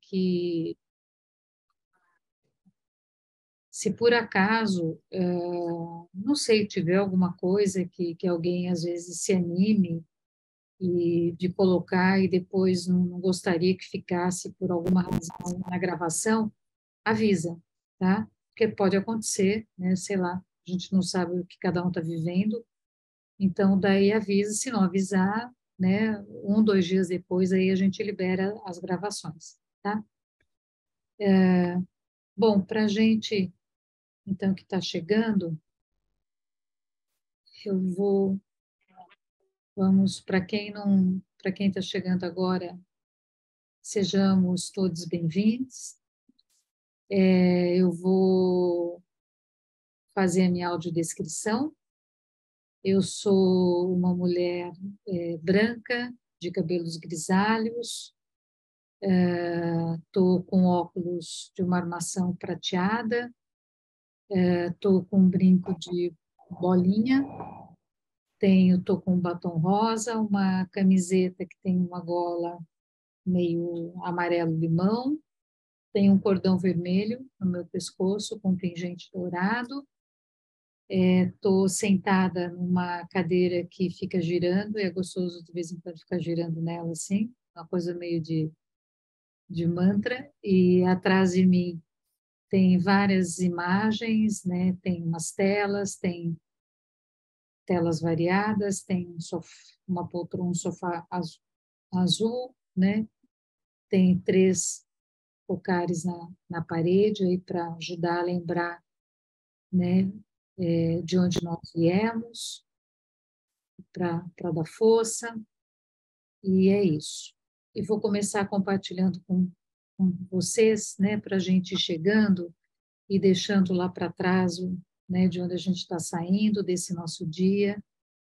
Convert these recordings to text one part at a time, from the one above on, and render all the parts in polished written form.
que, se por acaso, não sei, tiver alguma coisa que alguém às vezes se anime e de colocar e depois não gostaria que ficasse por alguma razão na gravação, avisa, tá? Porque pode acontecer, né? Sei lá, a gente não sabe o que cada um está vivendo, então daí avisa, se não avisar, né? 1, 2 dias depois aí a gente libera as gravações, tá? Bom, para a gente, então, que está chegando, eu vou, vamos, para quem está chegando agora, sejamos todos bem-vindos. Eu vou fazer a minha audiodescrição. Eu sou uma mulher branca, de cabelos grisalhos, estou com óculos de uma armação prateada, estou com um brinco de bolinha, estou com um batom rosa, uma camiseta que tem uma gola meio amarelo-limão, tenho um cordão vermelho no meu pescoço com pingente dourado. Estou sentada numa cadeira que fica girando, e é gostoso de vez em quando ficar girando nela assim, uma coisa meio de mantra, e atrás de mim tem várias imagens, né? Tem umas telas, tem telas variadas, tem uma poltrona, um sofá azul, né? Tem 3 focares na parede aí para ajudar a lembrar, né? De onde nós viemos, para dar força, e é isso. E vou começar compartilhando com vocês, né? Para a gente ir chegando e deixando lá para trás, né? De onde a gente está saindo, desse nosso dia.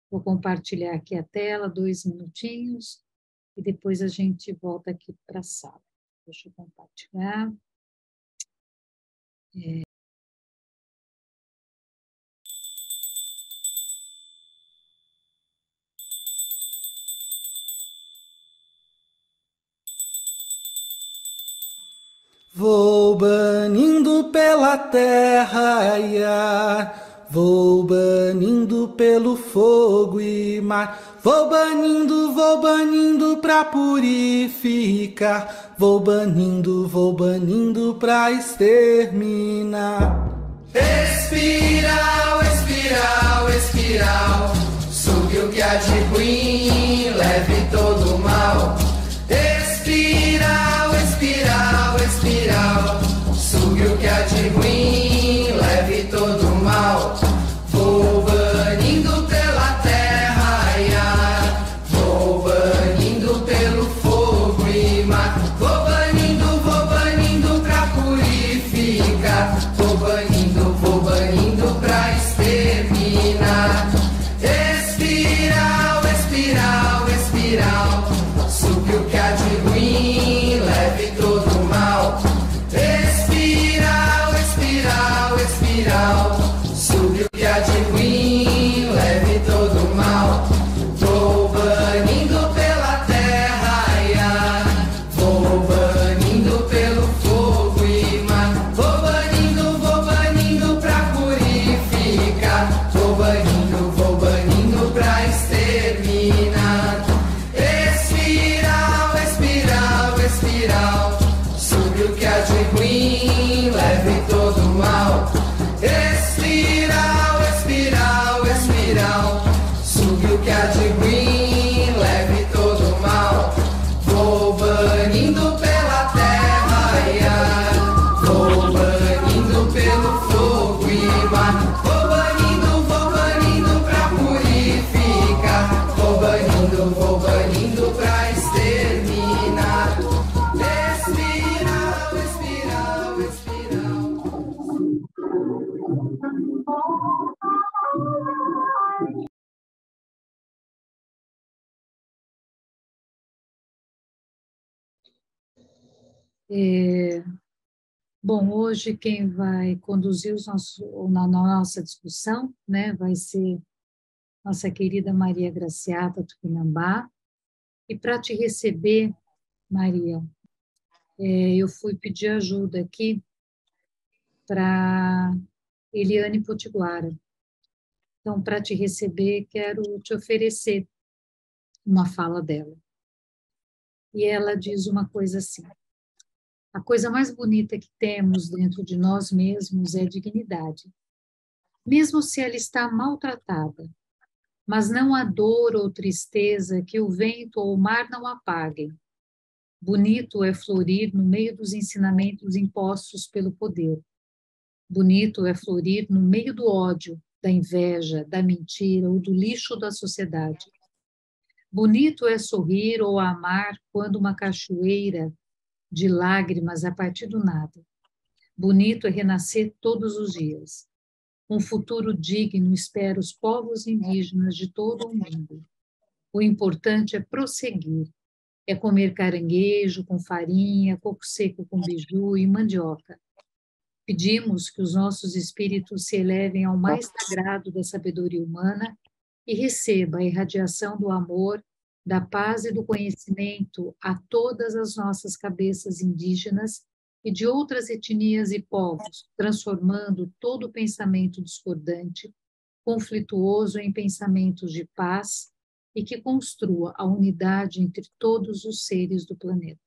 Vou compartilhar aqui a tela, 2 minutinhos, e depois a gente volta aqui para a sala. Deixa eu compartilhar. Vou banindo pela terra e ar, vou banindo pelo fogo e mar, vou banindo pra purificar, vou banindo pra exterminar. Espiral, espiral, espiral, sugue o que há de ruim, leve todo o mal. Espiral, espiral, espiral, sugue o que há de ruim, leve todo o mal. Vou banindo pela terra e ar, vou banindo pelo fogo e mar, vou banindo pra purificar, vou banindo pra exterminar. Espiral, espiral, espiral, sugue o que há de ruim, leve todo o mal. Espiral, espiral, espiral, sugue o que há de ruim, leve todo o mal. Vou banindo pela terra e ar, vou banindo pelo fogo e mar, vou banindo pra purificar, vou banindo pra exterminar. Espiral, espiral, espiral, sugue o que há de ruim, leve todo o mal. Espiral, espiral, espiral, sugue o que há de ruim, leve todo o mal. Vou banindo pela terra e ar, vou banindo pelo fogo e mar, vou banindo pra purificar, vou banindo pra exterminar. Espiral, espiral, espiral. Bom, hoje quem vai conduzir na nossa discussão, né, vai ser nossa querida Maria Graciata Tupinambá. E para te receber, Maria, Eu fui pedir ajuda aqui para Eliane Potiguara. Então, para te receber, quero te oferecer uma fala dela. E ela diz uma coisa assim: a coisa mais bonita que temos dentro de nós mesmos é a dignidade, mesmo se ela está maltratada, mas não há dor ou tristeza que o vento ou o mar não apaguem. Bonito é florir no meio dos ensinamentos impostos pelo poder. Bonito é florir no meio do ódio, da inveja, da mentira ou do lixo da sociedade. Bonito é sorrir ou amar quando uma cachoeira de lágrimas a partir do nada. Bonito é renascer todos os dias. Um futuro digno espera os povos indígenas de todo o mundo. O importante é prosseguir, é comer caranguejo com farinha, coco seco com beiju e mandioca. Pedimos que os nossos espíritos se elevem ao mais sagrado da sabedoria humana e receba a irradiação do amor, da paz e do conhecimento a todas as nossas cabeças indígenas e de outras etnias e povos, transformando todo o pensamento discordante, conflituoso em pensamentos de paz e que construa a unidade entre todos os seres do planeta.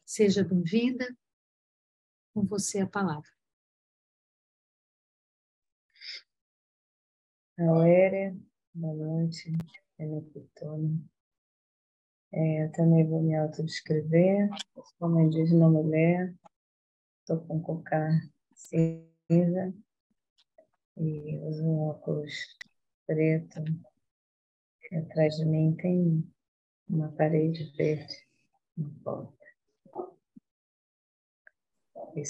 Seja bem-vinda, com você a palavra. Auéria, boa noite, Beneditona. Eu também vou me autodescrever. Sou uma indígena mulher, estou com cocar cinza e uso um óculos preto. E atrás de mim tem uma parede verde na porta. E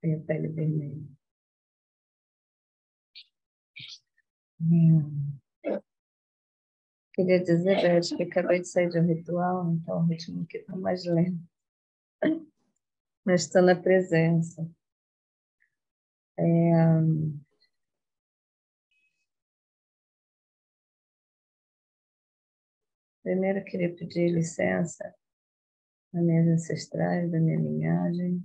tenho pele vermelha. Queria dizer, Beth, que acabei de sair de um ritual, então o ritmo aqui está mais lento. Mas estou na presença. Primeiro, eu queria pedir licença às minhas ancestrais, da minha linhagem,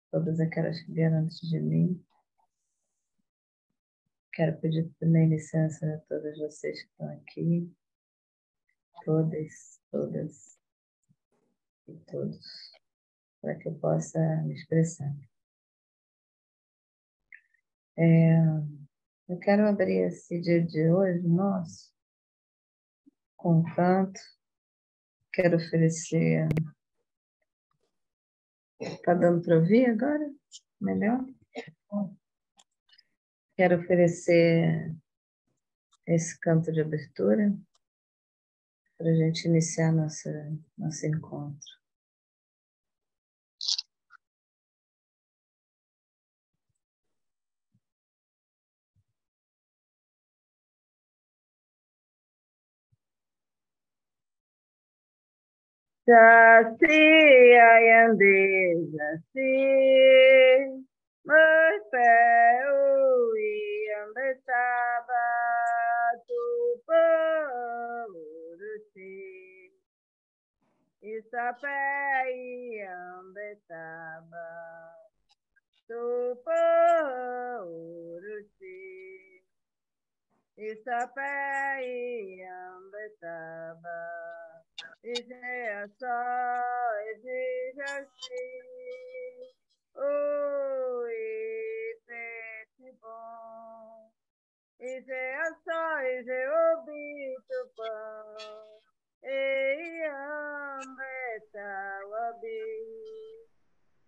todas aquelas que vieram antes de mim. Quero pedir também licença a todas vocês que estão aqui, todas e todos, para que eu possa me expressar. Eu quero abrir esse dia de hoje, nosso, com um canto. Quero oferecer... Está dando para ouvir agora? Melhor? Quero oferecer esse canto de abertura para a gente iniciar nosso encontro. Jaci, Ayande, Jaci, Morfeu, Iambetaba, Tupã, Uruci, Isapé, Iambetaba, Tupã, Uruci, Isapé, Iambetaba, Ije só, ije oi, ije bom. Ije só, ije obito pão. Ei, ambeta wabi.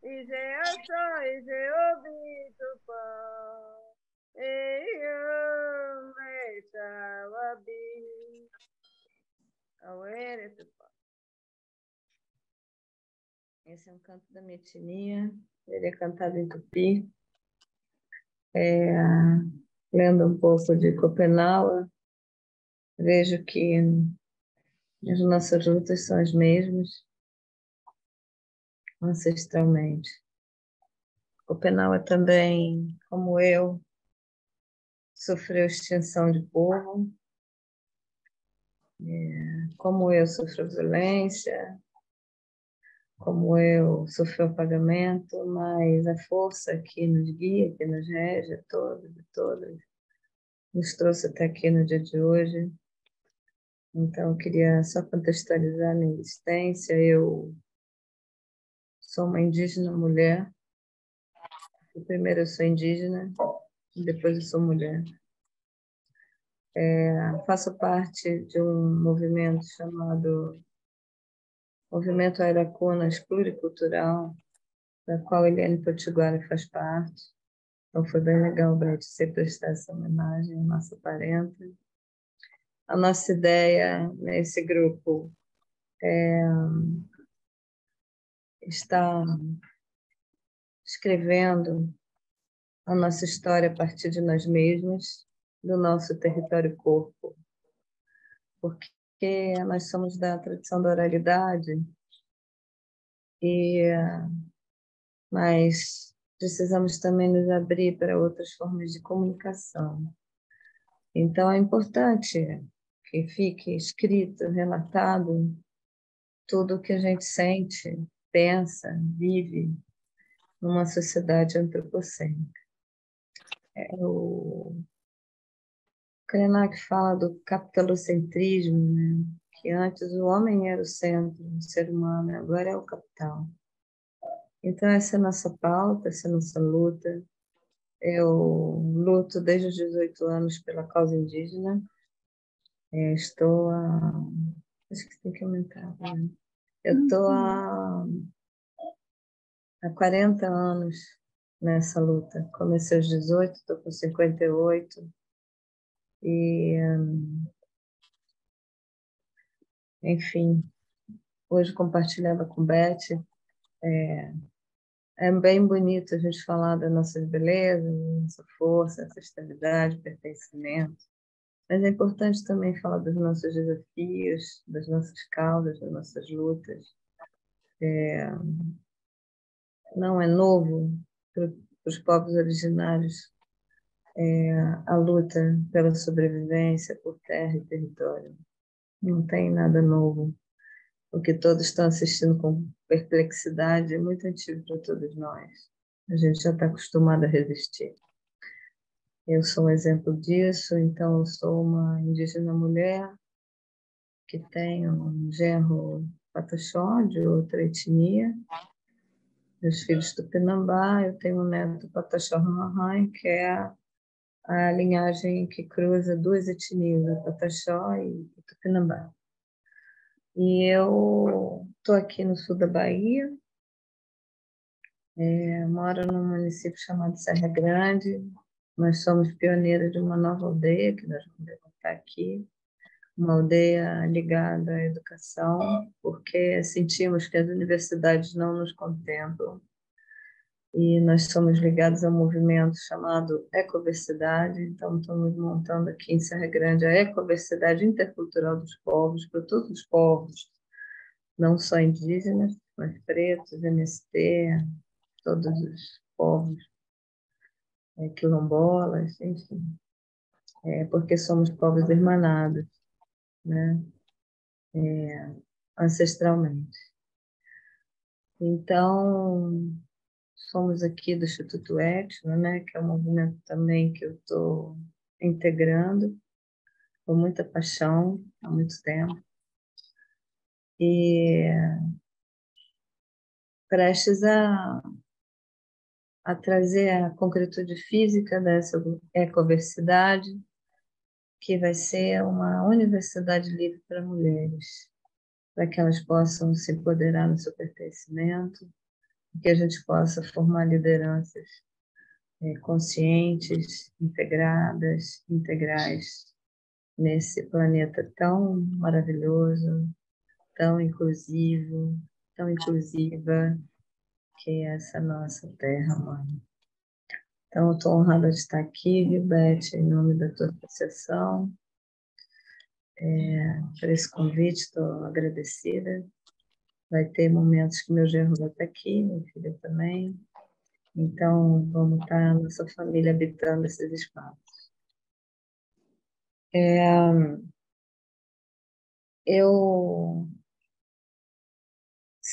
Ije só, ije obito pão. Ei, ambeta wabi. Auéria, esse é um canto da minha etnia, ele é cantado em tupi. Lendo um pouco de Copenhague, vejo que as nossas lutas são as mesmas, ancestralmente. Copenhague também, como eu, sofreu extinção de povo, como eu sofro violência, como eu, sofreu apagamento, mas a força que nos guia, que nos rege, a todos e todas, nos trouxe até aqui no dia de hoje. Então, eu queria só contextualizar a minha existência. Eu sou uma indígena mulher. Primeiro eu sou indígena, depois eu sou mulher. Faço parte de um movimento chamado Movimento Aracunas Pluricultural, da qual Eliane Potiguara faz parte. Então foi bem legal, Brett, você prestar essa homenagem à nossa parenta. A nossa ideia nesse grupo é estar escrevendo a nossa história a partir de nós mesmos, do nosso território corpo, porque nós somos da tradição da oralidade, mas precisamos também nos abrir para outras formas de comunicação. Então, é importante que fique escrito, relatado, tudo o que a gente sente, pensa, vive numa sociedade antropocêntrica. O Krenak fala do capitalocentrismo, né? Que antes o homem era o centro, o ser humano, agora é o capital. Então, essa é a nossa pauta, essa é a nossa luta. Eu luto desde os 18 anos pela causa indígena. Estou a... Acho que tem que aumentar, né? Eu estou há 40 anos nessa luta. Comecei aos 18, estou com 58. Enfim, hoje compartilhava com Beth. É bem bonito a gente falar das nossas belezas, da nossa força, ancestralidade, pertencimento. Mas é importante também falar dos nossos desafios, das nossas causas, das nossas lutas. Não é novo para os povos originários a luta pela sobrevivência por terra e território. Não tem nada novo. O que todos estão assistindo com perplexidade é muito antigo para todos nós. A gente já está acostumado a resistir. Eu sou um exemplo disso, então eu sou uma indígena mulher que tem um genro pataxó de outra etnia, meus filhos tupinambá, eu tenho um neto pataxó Ramahan, que é a linhagem que cruza duas etnias, a pataxó e tupinambá. E eu estou aqui no sul da Bahia, moro num município chamado Serra Grande. Nós somos pioneiros de uma nova aldeia, que nós vamos levantar aqui, uma aldeia ligada à educação, porque sentimos que as universidades não nos contemplam. E nós somos ligados a um movimento chamado Ecoversidade, então estamos montando aqui em Serra Grande a Ecoversidade Intercultural dos Povos, para todos os povos, não só indígenas, mas pretos, MST, todos os povos, quilombolas, enfim, porque somos povos irmanados, né? Ancestralmente. Então, somos aqui do Instituto Etno, né? Que é um movimento também que eu estou integrando com muita paixão há muito tempo. E prestes a trazer a concretude física dessa ecoversidade, que vai ser uma universidade livre para mulheres, para que elas possam se empoderar no seu pertencimento, que a gente possa formar lideranças conscientes, integradas, integrais, nesse planeta tão maravilhoso, tão inclusivo, tão inclusiva, que é essa nossa terra, mãe. Então, eu estou honrada de estar aqui, viu, Beth, em nome da tua associação, por esse convite, estou agradecida. Vai ter momentos que meu genro vai estar aqui, minha filha também. Então, vamos estar, nossa família, habitando esses espaços. Eu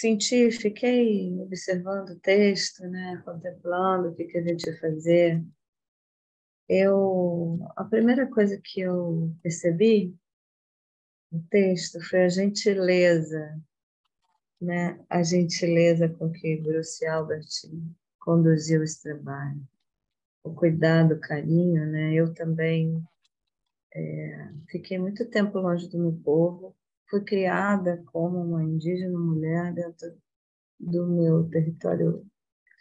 senti, fiquei observando o texto, né, contemplando o que a gente ia fazer. A primeira coisa que eu percebi no texto foi a gentileza, né, a gentileza com que Bruce Albert conduziu esse trabalho, o cuidado, o carinho, né? Eu também fiquei muito tempo longe do meu povo, fui criada como uma indígena mulher dentro do meu território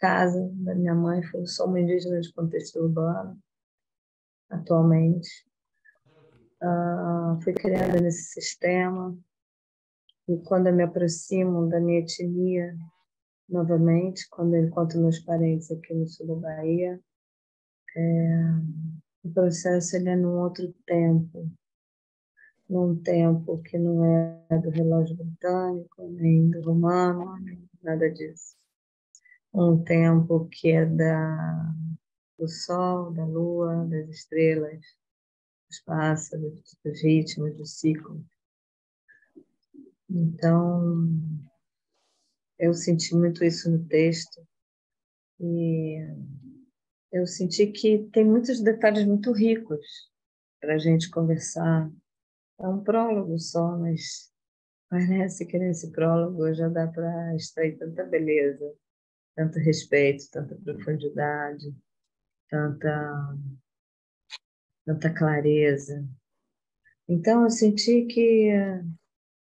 casa da minha mãe, sou uma indígena de contexto urbano atualmente. Fui criada nesse sistema e quando eu me aproximo da minha etnia novamente, quando eu encontro meus parentes aqui no sul da Bahia, o processo ele é num outro tempo, num tempo que não é do relógio britânico, nem do romano, nem nada disso. Um tempo que é do sol, da lua, das estrelas, dos pássaros, dos ritmos, dos ciclos. Então, eu senti muito isso no texto e eu senti que tem muitos detalhes muito ricos para a gente conversar. É um prólogo só, mas parece que nesse prólogo já dá para extrair tanta beleza, tanto respeito, tanta profundidade, tanta, tanta clareza. Então, eu senti que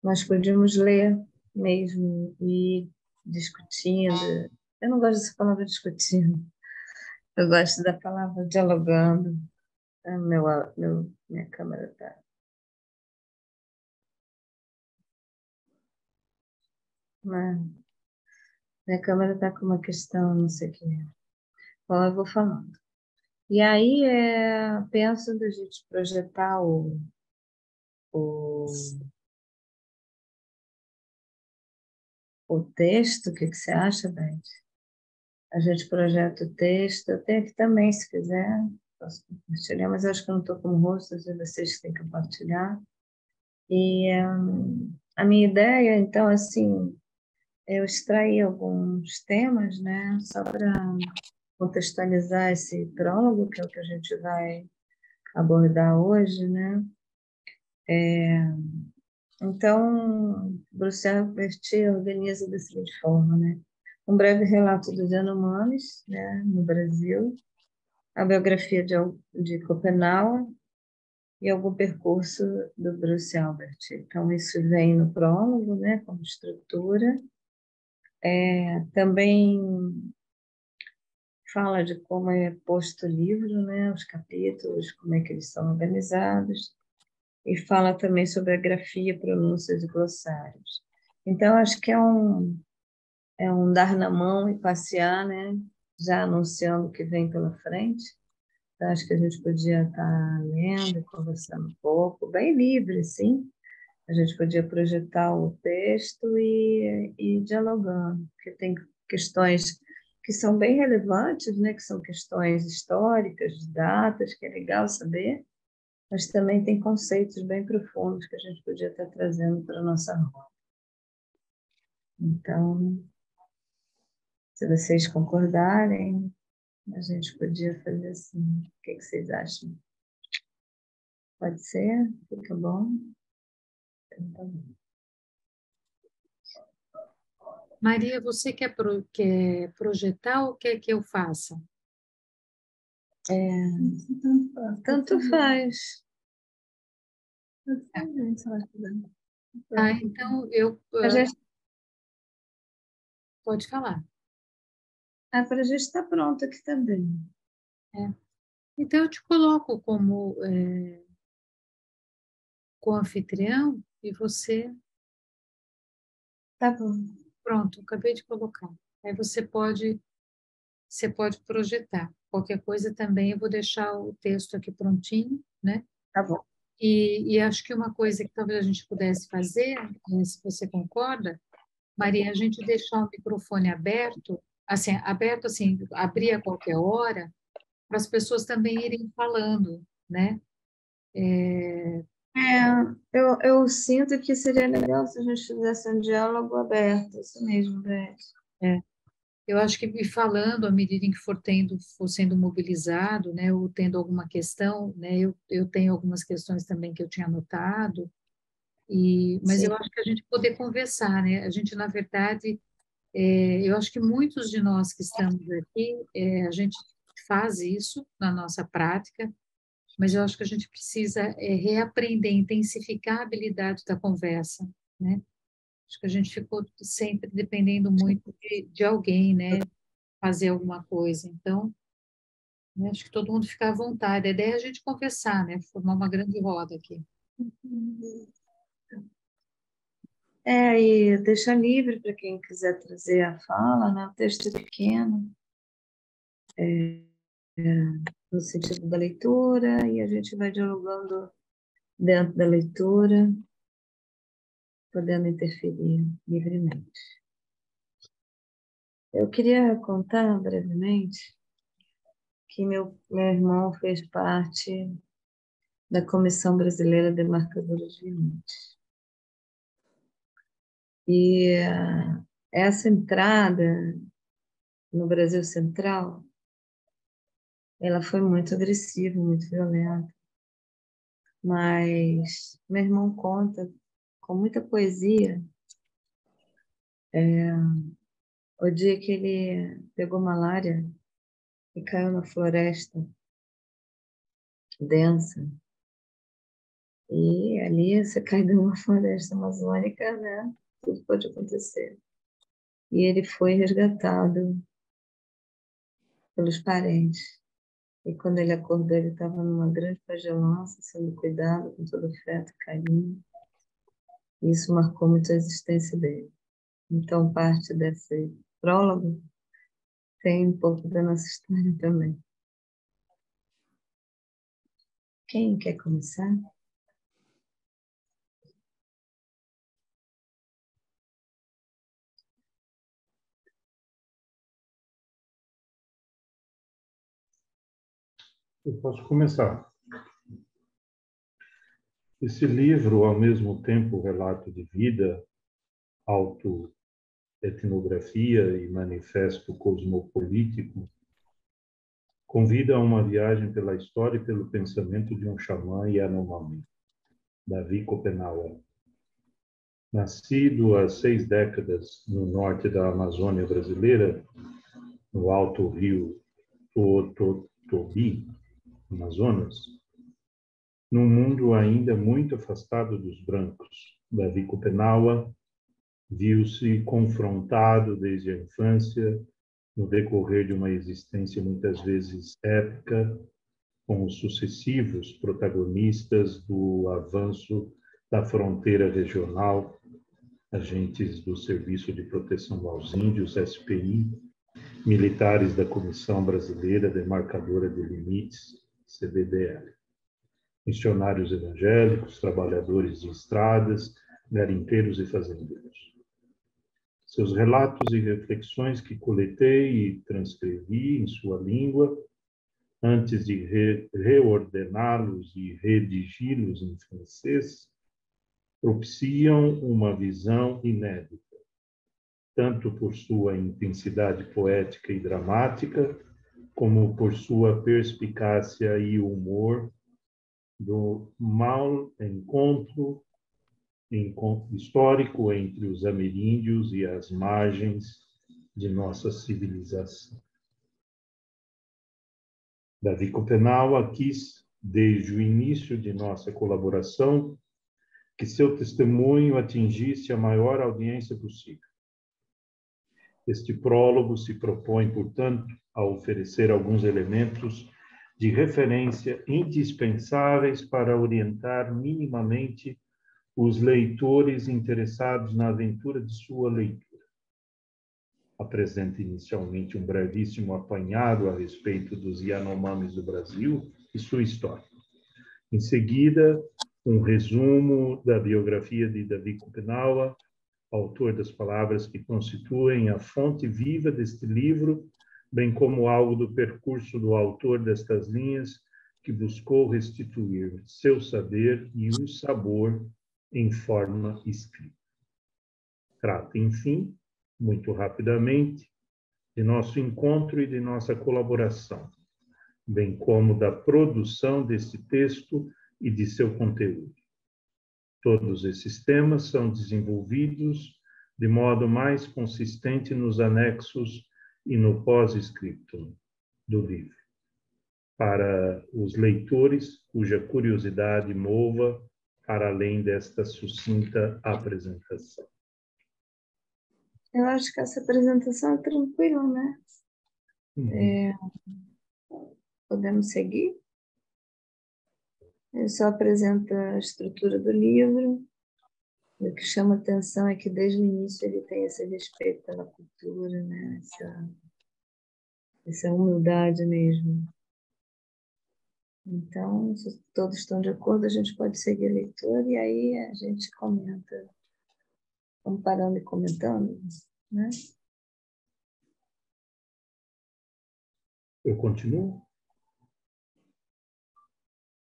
nós podíamos ler mesmo e discutindo. Eu não gosto dessa palavra discutindo, eu gosto da palavra dialogando. Minha câmera está. Minha câmera está com uma questão, não sei o que. Bom, eu vou falando. E aí, penso da gente projetar o, o texto, o que você acha, Beth? A gente projeta o texto, eu tenho aqui também, se quiser, posso compartilhar, mas eu acho que eu não estou com o rosto, é vocês que têm que compartilhar. E a minha ideia, então, assim, eu extraí alguns temas, né, só para contextualizar esse prólogo, que é o que a gente vai abordar hoje, né? Então, Bruxelas organiza da seguinte forma, né? Um breve relato dos Yanomamis, né, no Brasil, a biografia de Copenau e algum percurso do Bruce Albert. Então, isso vem no prólogo, né, como estrutura. Também fala de como é posto o livro, né, os capítulos, como é que eles são organizados, e fala também sobre a grafia, pronúncias e glossários. Então, acho que é um dar na mão e passear, né, já anunciando o que vem pela frente. Então, acho que a gente podia estar lendo e conversando um pouco, bem livre, sim. A gente podia projetar o texto e dialogando, porque tem questões que são bem relevantes, né? Que são questões históricas, de datas, que é legal saber, mas também tem conceitos bem profundos que a gente podia estar trazendo para a nossa roda. Então, se vocês concordarem, a gente podia fazer assim. O que vocês acham? Pode ser? Fica bom? Então, tá bom. Maria, você quer projetar ou quer que eu faça? Tanto faz. Tá, então A gente, pode falar. para a gente estar pronto aqui também. Então, eu te coloco como co-anfitrião e você... Tá bom. Pronto, acabei de colocar. Aí você pode projetar. Qualquer coisa também, eu vou deixar o texto aqui prontinho, né? Tá bom. E acho que uma coisa que talvez a gente pudesse fazer, se você concorda, Maria, a gente deixar o microfone aberto, assim, abrir a qualquer hora, para as pessoas também irem falando, né? Eu sinto que seria legal se a gente fizesse um diálogo aberto, isso mesmo, Beth. É. Eu acho que me falando, à medida em que for sendo mobilizado, né, ou tendo alguma questão, né, eu tenho algumas questões também que eu tinha anotado, mas eu Sim, acho que a gente poder conversar, né, a gente, na verdade, eu acho que muitos de nós que estamos aqui, a gente faz isso na nossa prática, mas eu acho que a gente precisa reaprender, intensificar a habilidade da conversa, né? Acho que a gente ficou sempre dependendo muito de alguém, né? Fazer alguma coisa. Então, né, acho que todo mundo fica à vontade. A ideia é a gente conversar, né? Formar uma grande roda aqui. e deixar livre para quem quiser trazer a fala, né? O texto é pequeno, no sentido da leitura, e a gente vai dialogando dentro da leitura, podendo interferir livremente. Eu queria contar brevemente que meu irmão fez parte da Comissão Brasileira de Marcadores de Limites. E essa entrada no Brasil Central, ela foi muito agressiva, muito violenta. Mas meu irmão conta com muita poesia o dia que ele pegou malária e caiu na floresta densa. E ali você cai numa floresta amazônica, né? Tudo pode acontecer. E ele foi resgatado pelos parentes. E quando ele acordou, ele estava numa grande pagelança, sendo cuidado com todo afeto e carinho. E isso marcou muito a existência dele. Então, parte desse prólogo tem um pouco da nossa história também. Quem quer começar? Eu posso começar. Esse livro, ao mesmo tempo relato de vida, autoetnografia e manifesto cosmopolítico, convida a uma viagem pela história e pelo pensamento de um xamã Yanomami, Davi Copenaua. Nascido há 6 décadas no norte da Amazônia brasileira, no alto rio Tototobi, Amazonas, num mundo ainda muito afastado dos brancos, Davi Copenaua viu-se confrontado desde a infância, no decorrer de uma existência muitas vezes épica, com os sucessivos protagonistas do avanço da fronteira regional, agentes do Serviço de Proteção aos Índios, SPI, militares da Comissão Brasileira Demarcadora de Limites, CBDL, missionários evangélicos, trabalhadores de estradas, garimpeiros e fazendeiros. Seus relatos e reflexões que coletei e transcrevi em sua língua, antes de reordená-los e redigi-los em francês, propiciam uma visão inédita, tanto por sua intensidade poética e dramática, como por sua perspicácia e humor do mau encontro histórico entre os ameríndios e as margens de nossa civilização. Davi Copenaua quis, desde o início de nossa colaboração, que seu testemunho atingisse a maior audiência possível. Este prólogo se propõe, portanto, a oferecer alguns elementos de referência indispensáveis para orientar minimamente os leitores interessados na aventura de sua leitura. Apresenta inicialmente um brevíssimo apanhado a respeito dos Yanomamis do Brasil e sua história. Em seguida, um resumo da biografia de Davi Copenaua, autor das palavras que constituem a fonte viva deste livro, bem como algo do percurso do autor destas linhas que buscou restituir seu saber e o sabor em forma escrita. Trata, enfim, muito rapidamente, de nosso encontro e de nossa colaboração, bem como da produção desse texto e de seu conteúdo. Todos esses temas são desenvolvidos de modo mais consistente nos anexos e no pós-scriptum do livro, para os leitores cuja curiosidade mova para além desta sucinta apresentação. Eu acho que essa apresentação é tranquila, né? Podemos seguir? Ele só apresenta a estrutura do livro. E o que chama atenção é que desde o início ele tem esse respeito pela cultura, né? Essa humildade mesmo. Então, se todos estão de acordo, a gente pode seguir a leitura e aí a gente comenta, vamos parando e comentando, né? Eu continuo?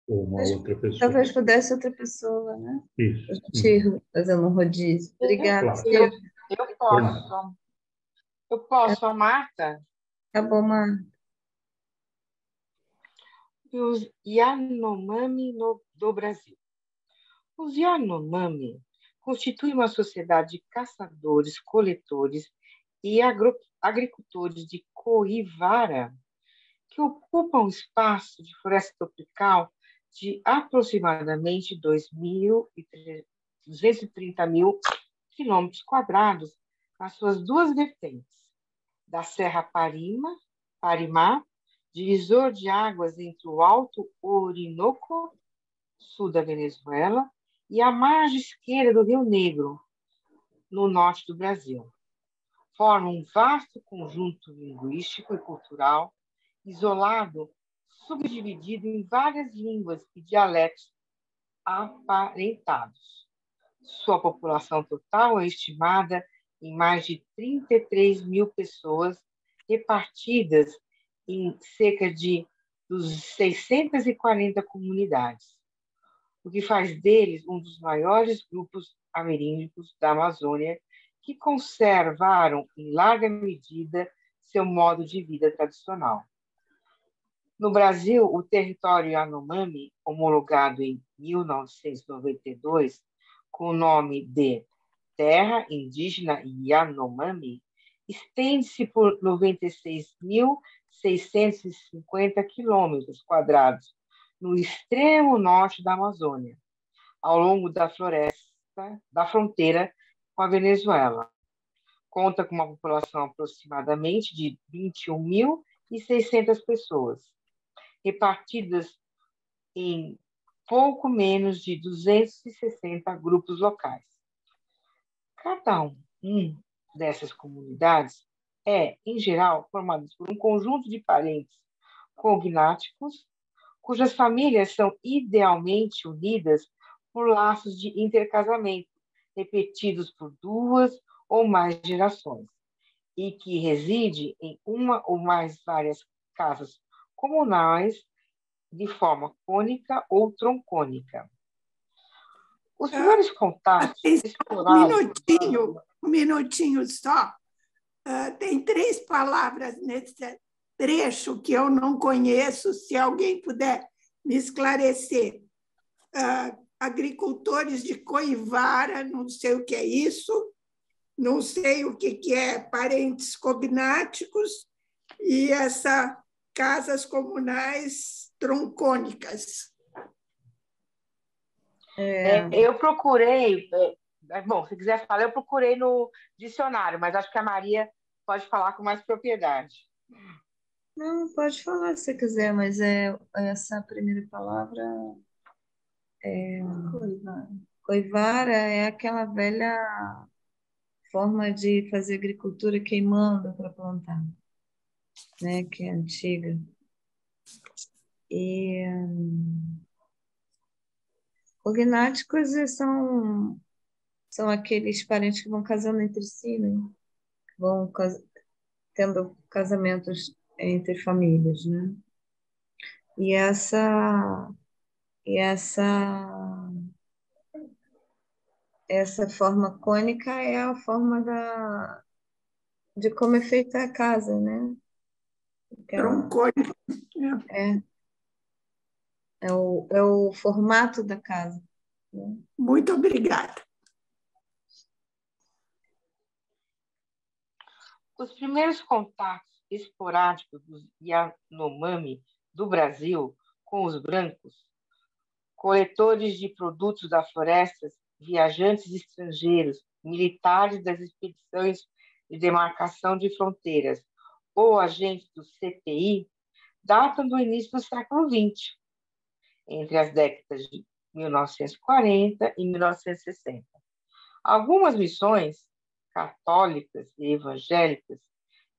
Ou uma outra pessoa? Talvez pudesse outra pessoa, né? Isso. A gente fazendo um rodízio. Obrigada, Claro. Eu posso. Eu posso, a Marta? Tá bom, Marta. E os Yanomami do Brasil. Os Yanomami constituem uma sociedade de caçadores, coletores e agricultores de Coivara, que ocupam um espaço de floresta tropical de aproximadamente 230 mil quilômetros quadrados nas suas duas vertentes, da Serra Parimá, divisor de águas entre o Alto Orinoco, sul da Venezuela, e a margem esquerda do Rio Negro, no norte do Brasil. Formam um vasto conjunto linguístico e cultural, isolado, subdividido em várias línguas e dialetos aparentados. Sua população total é estimada em mais de 33 mil pessoas, repartidas em cerca de 640 comunidades, o que faz deles um dos maiores grupos ameríndios da Amazônia, que conservaram, em larga medida, seu modo de vida tradicional. No Brasil, o território Yanomami, homologado em 1992, com o nome de Terra Indígena Yanomami, estende-se por 96.650 quilômetros quadrados no extremo norte da Amazônia, ao longo da fronteira com a Venezuela. Conta com uma população aproximadamente de 21.600 pessoas, repartidas em pouco menos de 260 grupos locais. Cada um dessas comunidades é, em geral, formado por um conjunto de parentes cognáticos, cujas famílias são idealmente unidas por laços de intercasamento, repetidos por 2 ou mais gerações, e que reside em uma ou mais várias casas comunais de forma cônica ou troncônica. Os primeiros contatos Um minutinho só. Tem 3 palavras nesse trecho que eu não conheço, se alguém puder me esclarecer. Agricultores de Coivara, não sei o que é isso, não sei o que é parentes cognáticos, e essas casas comunais troncônicas. Eu procurei, bom, se quiser falar, eu procurei no dicionário, mas acho que a Maria pode falar com mais propriedade. Não, pode falar se quiser, mas essa primeira palavra é coivara é aquela velha forma de fazer agricultura queimando para plantar, né, que é antiga. E cognáticos são aqueles parentes que vão casando entre si, né? Vão tendo casamentos entre famílias, né? E essa forma cônica é a forma de como é feita a casa, né? Troncônico. É, é o formato da casa, né? Muito obrigada. Os primeiros contatos esporádicos dos Yanomami do Brasil com os brancos, coletores de produtos da floresta, viajantes estrangeiros, militares das expedições de demarcação de fronteiras ou agentes do CPI, datam do início do século XX, entre as décadas de 1940 e 1960. Algumas missões católicas e evangélicas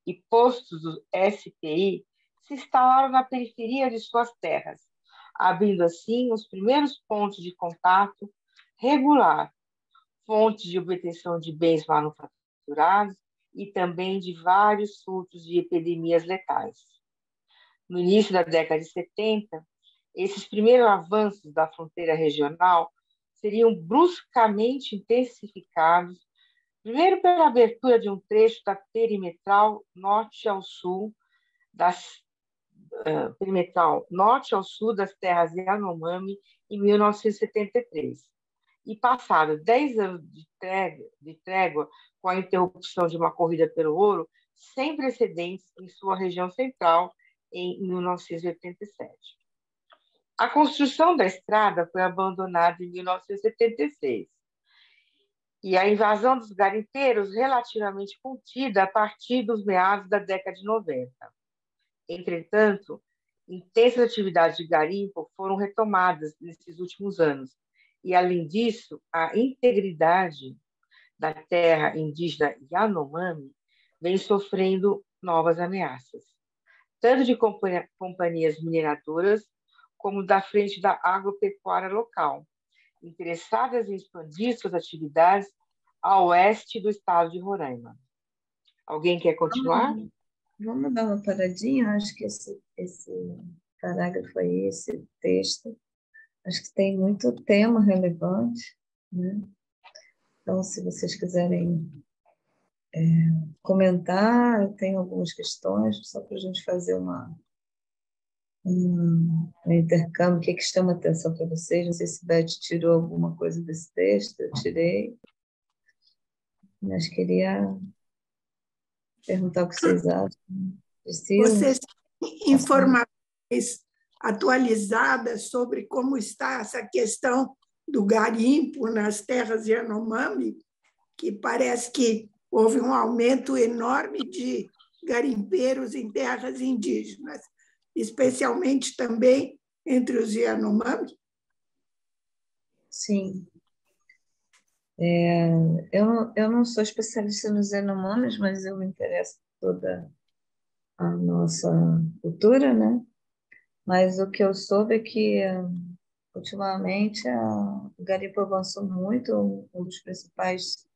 e postos do SPI se instalaram na periferia de suas terras, abrindo assim os primeiros pontos de contato regular, fontes de obtenção de bens manufaturados e também de vários surtos de epidemias letais. No início da década de 70, esses primeiros avanços da fronteira regional seriam bruscamente intensificados, primeiro pela abertura de um trecho da perimetral norte ao sul das terras Yanomami em 1973. E passados 10 anos de trégua com a interrupção de uma corrida pelo ouro sem precedentes em sua região central em 1987. A construção da estrada foi abandonada em 1976 e a invasão dos garimpeiros relativamente contida a partir dos meados da década de 90. Entretanto, intensas atividades de garimpo foram retomadas nesses últimos anos e, além disso, a integridade da terra indígena Yanomami vem sofrendo novas ameaças, tanto de companhias mineradoras como da frente da agropecuária local, interessadas em expandir suas atividades a oeste do estado de Roraima. Alguém quer continuar? Vamos dar uma paradinha, acho que esse parágrafo aí, esse texto, acho que tem muito tema relevante, né? Então, se vocês quiserem comentar, eu tenho algumas questões, só para a gente fazer um intercâmbio, o que chama atenção para vocês, não sei se Beth tirou alguma coisa desse texto, eu tirei, mas queria perguntar o que vocês acham. Priscila? Vocês têm informações atualizadas sobre como está essa questão do garimpo nas terras Yanomami, que parece que houve um aumento enorme de garimpeiros em terras indígenas, especialmente também entre os Yanomami? Sim. Eu não sou especialista nos Yanomamis, mas eu me interesso por toda a nossa cultura, né? Mas o que eu soube é que, ultimamente, o garimpo avançou muito. Um dos principais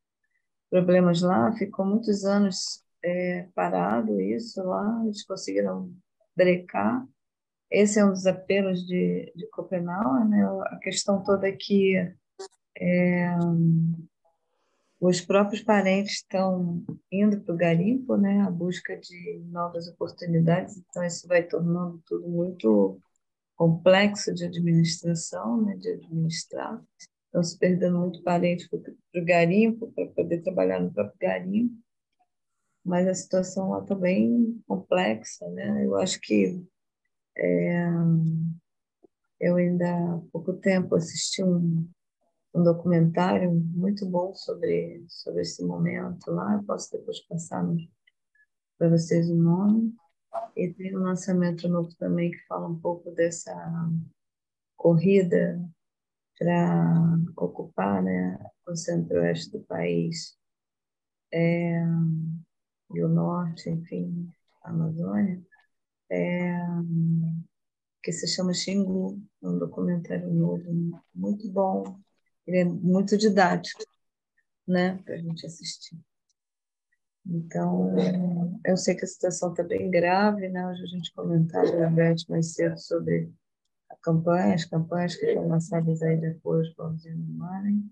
problemas lá ficou muitos anos parado isso lá, eles conseguiram brecar. Esse é um dos apelos de Copenhague, né? A questão toda é que os próprios parentes estão indo para o garimpo, né, à busca de novas oportunidades, então isso vai tornando tudo muito complexo de administração, né, de administrar. Estão se perdendo muito parente para o garimpo, para poder trabalhar no próprio garimpo, mas a situação lá está bem complexa, né? Eu acho que eu ainda há pouco tempo assisti um documentário muito bom sobre esse momento lá. Eu posso depois passar para vocês o nome. E tem um lançamento novo também que fala um pouco dessa corrida para ocupar, né, o centro-oeste do país e o norte, enfim, a Amazônia, que se chama Xingu, um documentário novo, muito bom. Ele é muito didático, né, para a gente assistir. Então, eu sei que a situação está bem grave, né? Hoje a gente comentava, Beth, mais cedo sobre as campanhas que estão lançadas aí de apoio aos povos Yanomami.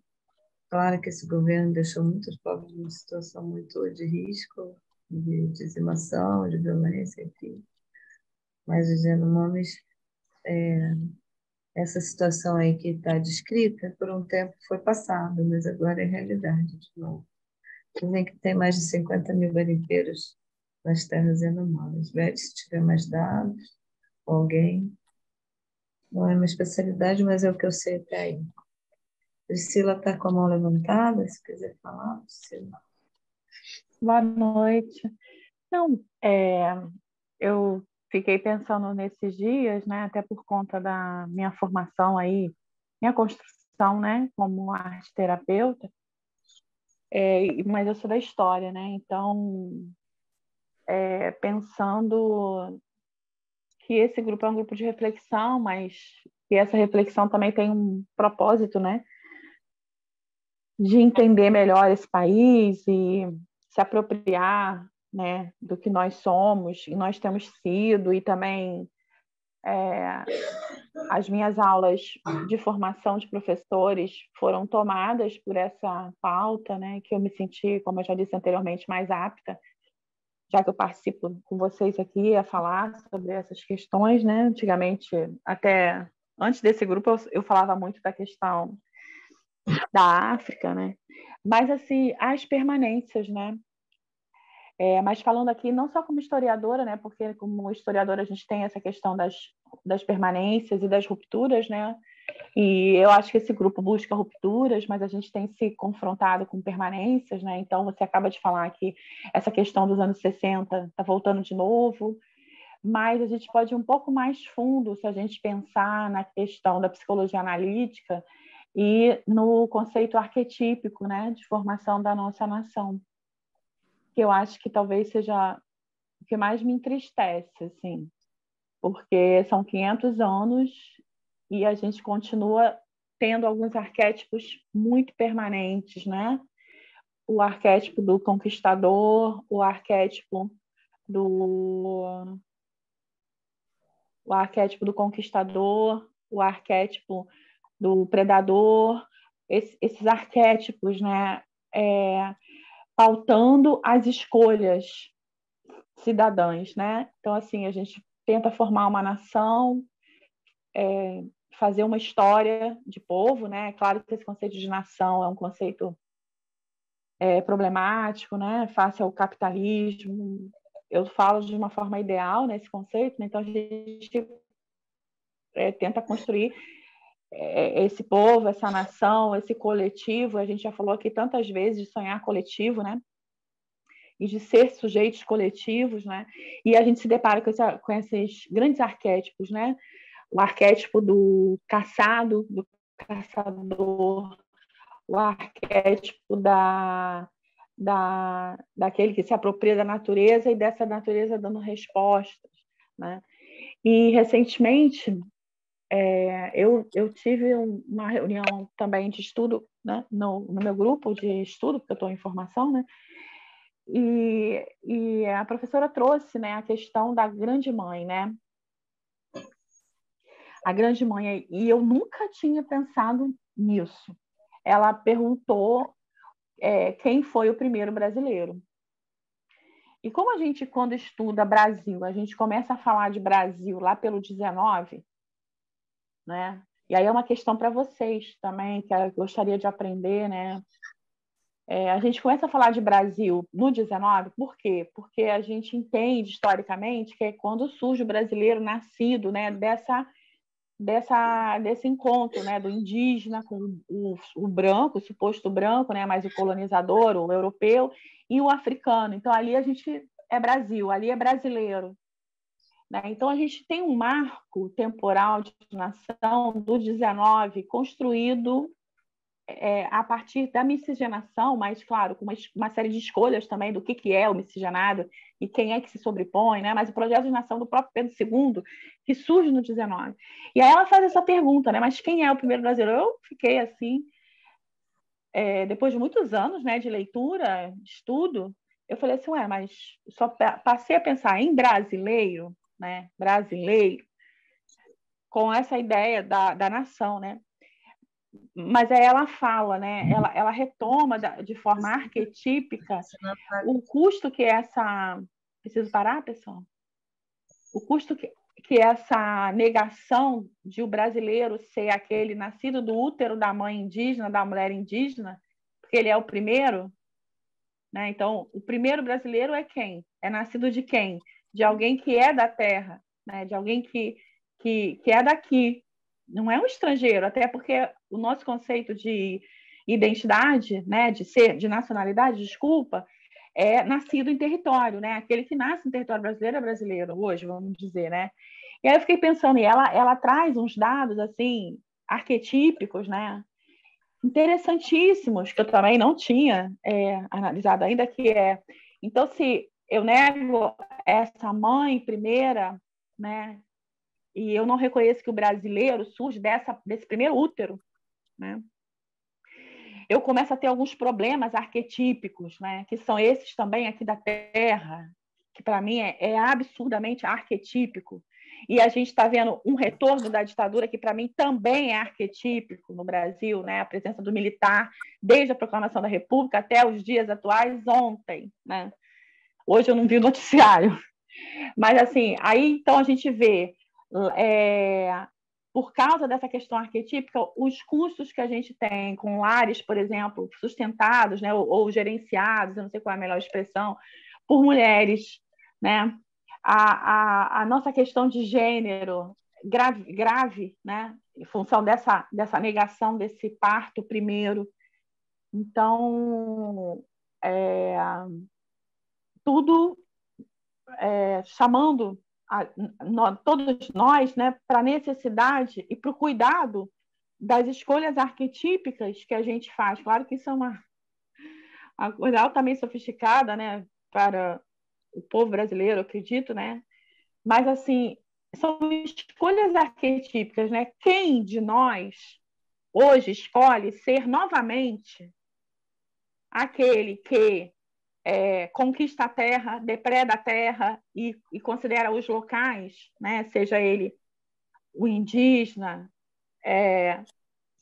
Claro que esse governo deixou muitos povos numa situação muito de risco, de dizimação, de violência, enfim. Mas os Yanomamis, essa situação aí que está descrita, por um tempo foi passada, mas agora é realidade de novo. Dizem que tem mais de 50 mil garimpeiros nas terras Yanomamis. Beth, se tiver mais dados, ou alguém, não é uma especialidade, mas é o que eu sei até aí. Priscila está com a mão levantada, se quiser falar, Priscila. Boa noite. Não, eu fiquei pensando nesses dias, né, até por conta da minha formação aí, minha construção, né, como arte terapeuta, mas eu sou da história, né, então, pensando que esse grupo é um grupo de reflexão, mas que essa reflexão também tem um propósito, né, de entender melhor esse país e se apropriar, né, do que nós somos e nós temos sido, e também as minhas aulas de formação de professores foram tomadas por essa pauta, né, que eu me senti, como eu já disse anteriormente, mais apta, já que eu participo com vocês aqui a falar sobre essas questões, né? Antigamente, até antes desse grupo, eu falava muito da questão da África, né? Mas, assim, as permanências, né? Mas falando aqui, não só como historiadora, né? Porque como historiadora a gente tem essa questão das permanências e das rupturas, né? E eu acho que esse grupo busca rupturas, mas a gente tem se confrontado com permanências, né? Então, você acaba de falar que essa questão dos anos 60 está voltando de novo, mas a gente pode ir um pouco mais fundo se a gente pensar na questão da psicologia analítica e no conceito arquetípico, né, de formação da nossa nação, que eu acho que talvez seja o que mais me entristece, assim, porque são 500 anos e a gente continua tendo alguns arquétipos muito permanentes, né? O arquétipo do conquistador, o arquétipo do conquistador, o arquétipo do predador, esses arquétipos, né? Pautando as escolhas cidadãs, né? Então, assim, a gente tenta formar uma nação, fazer uma história de povo, né? Claro que esse conceito de nação é um conceito problemático, né? Face ao capitalismo. Eu falo de uma forma ideal nesse conceito, né? Então a gente tenta construir esse povo, essa nação, esse coletivo. A gente já falou aqui tantas vezes de sonhar coletivo, né? E de ser sujeitos coletivos, né? E a gente se depara com esses grandes arquétipos, né? O arquétipo do caçado, do caçador, o arquétipo daquele que se apropria da natureza e dessa natureza dando respostas, né? E, recentemente, eu tive uma reunião também de estudo, né? no meu grupo de estudo, porque eu estou em formação, né? E a professora trouxe, né, a questão da grande mãe, né? A grande mãe, e eu nunca tinha pensado nisso. Ela perguntou quem foi o primeiro brasileiro. E como a gente, quando estuda Brasil, a gente começa a falar de Brasil lá pelo 19, né? E aí é uma questão para vocês também, que eu gostaria de aprender, né? A gente começa a falar de Brasil no 19, por quê? Porque a gente entende historicamente que é quando surge o brasileiro nascido, né, desse encontro, né, do indígena com o branco, o suposto branco, né, mas o colonizador, o europeu, e o africano. Então, ali a gente é Brasil, ali é brasileiro, né? Então, a gente tem um marco temporal de nação do 19 construído a partir da miscigenação, mas, claro, com uma série de escolhas também do que é o miscigenado e quem é que se sobrepõe, né? Mas o projeto de nação do próprio Pedro II, que surge no 19. E aí ela faz essa pergunta, né? Mas quem é o primeiro brasileiro? Eu fiquei assim, depois de muitos anos, né, de leitura, de estudo, eu falei assim, ué, mas só passei a pensar em brasileiro, né? Brasileiro, com essa ideia da nação, né? Mas aí ela fala, né? Ela retoma de forma arquetípica o custo que essa... Preciso parar, pessoal? O custo que essa negação de o brasileiro ser aquele nascido do útero da mãe indígena, da mulher indígena, porque ele é o primeiro, né? Então, o primeiro brasileiro é quem? É nascido de quem? De alguém que é da terra, né? De alguém que é daqui. Não é um estrangeiro, até porque o nosso conceito de identidade, né? De nacionalidade, desculpa, é nascido em território, né? Aquele que nasce em território brasileiro é brasileiro hoje, vamos dizer, né? E aí eu fiquei pensando, e ela traz uns dados assim arquetípicos, né? Interessantíssimos que eu também não tinha analisado ainda, que é, então se eu nego essa mãe primeira, né? E eu não reconheço que o brasileiro surge desse primeiro útero, né? Eu começo a ter alguns problemas arquetípicos, né? Que são esses também aqui da Terra, que para mim é absurdamente arquetípico. E a gente está vendo um retorno da ditadura que para mim também é arquetípico no Brasil, né? A presença do militar desde a proclamação da República até os dias atuais, ontem, né? Hoje eu não vi o noticiário, mas assim, aí então a gente vê por causa dessa questão arquetípica, os custos que a gente tem com lares, por exemplo, sustentados, né, ou gerenciados, eu não sei qual é a melhor expressão, por mulheres, né? A nossa questão de gênero grave, né? Em função dessa negação desse parto primeiro. Então, tudo chamando todos nós, né, para a necessidade e para o cuidado das escolhas arquetípicas que a gente faz. Claro que isso é uma coisa altamente sofisticada, né, para o povo brasileiro, eu acredito, né? Mas, assim, são escolhas arquetípicas, né? Quem de nós hoje escolhe ser novamente aquele que conquista a terra, depreda a terra e considera os locais, né, seja ele o indígena,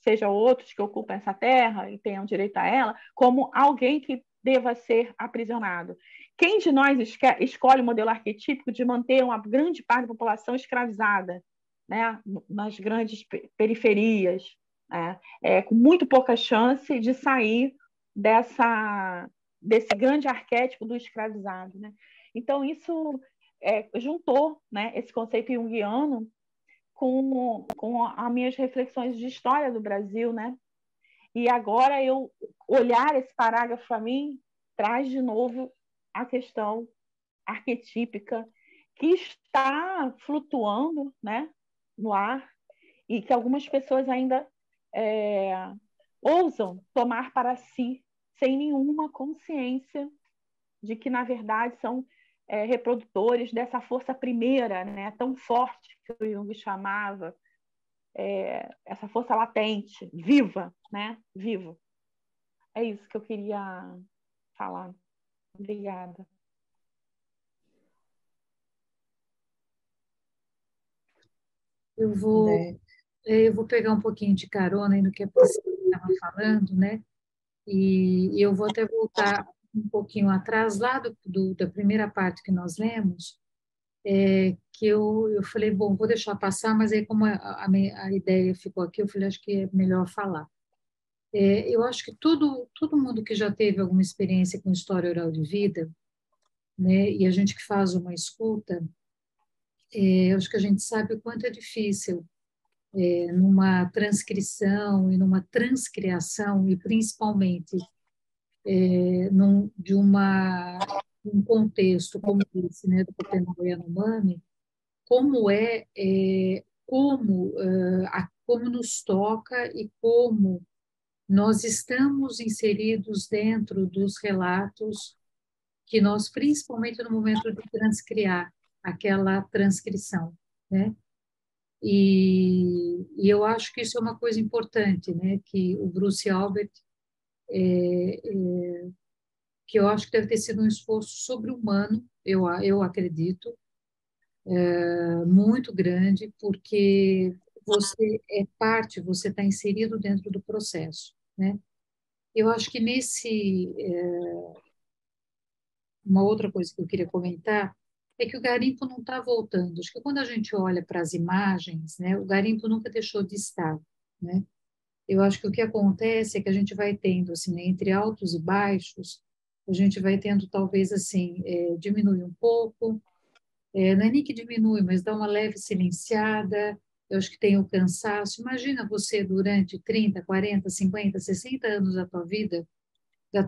seja outros que ocupam essa terra e tenham direito a ela, como alguém que deva ser aprisionado. Quem de nós escolhe o modelo arquetípico de manter uma grande parte da população escravizada, né, nas grandes periferias, né, com muito pouca chance de sair desse grande arquétipo do escravizado, né? Então, isso juntou, né, esse conceito junguiano com as minhas reflexões de história do Brasil, né? E agora eu olhar esse parágrafo para mim traz de novo a questão arquetípica que está flutuando, né, no ar e que algumas pessoas ainda ousam tomar para si sem nenhuma consciência de que, na verdade, são reprodutores dessa força primeira, né, tão forte que o Jung chamava, essa força latente, viva, né, vivo. É isso que eu queria falar. Obrigada. Eu vou pegar um pouquinho de carona aí no que a Priscila estava falando, né? E eu vou até voltar um pouquinho atrás, lá da primeira parte que nós lemos, que eu falei, bom, vou deixar passar, mas aí como a ideia ficou aqui, eu falei, acho que é melhor falar. Eu acho que todo mundo que já teve alguma experiência com história oral de vida, né, e a gente que faz uma escuta, eu acho que a gente sabe o quanto é difícil numa transcrição e numa transcriação, e principalmente de um contexto como esse, né, do Popenoe Yanomami, como nos toca e como nós estamos inseridos dentro dos relatos que nós, principalmente no momento de transcriar aquela transcrição, né? E eu acho que isso é uma coisa importante, né? Que o Bruce Albert que eu acho que deve ter sido um esforço sobre-humano, eu acredito, muito grande, porque você é parte, você está inserido dentro do processo, né? Eu acho que uma outra coisa que eu queria comentar é que o garimpo não está voltando. Acho que quando a gente olha para as imagens, né, o garimpo nunca deixou de estar, né? Eu acho que o que acontece é que a gente vai tendo, assim, né, entre altos e baixos, a gente vai tendo, talvez, assim, diminui um pouco, não é nem que diminui, mas dá uma leve silenciada. Eu acho que tem o cansaço. Imagina você durante 30, 40, 50, 60 anos da tua vida, da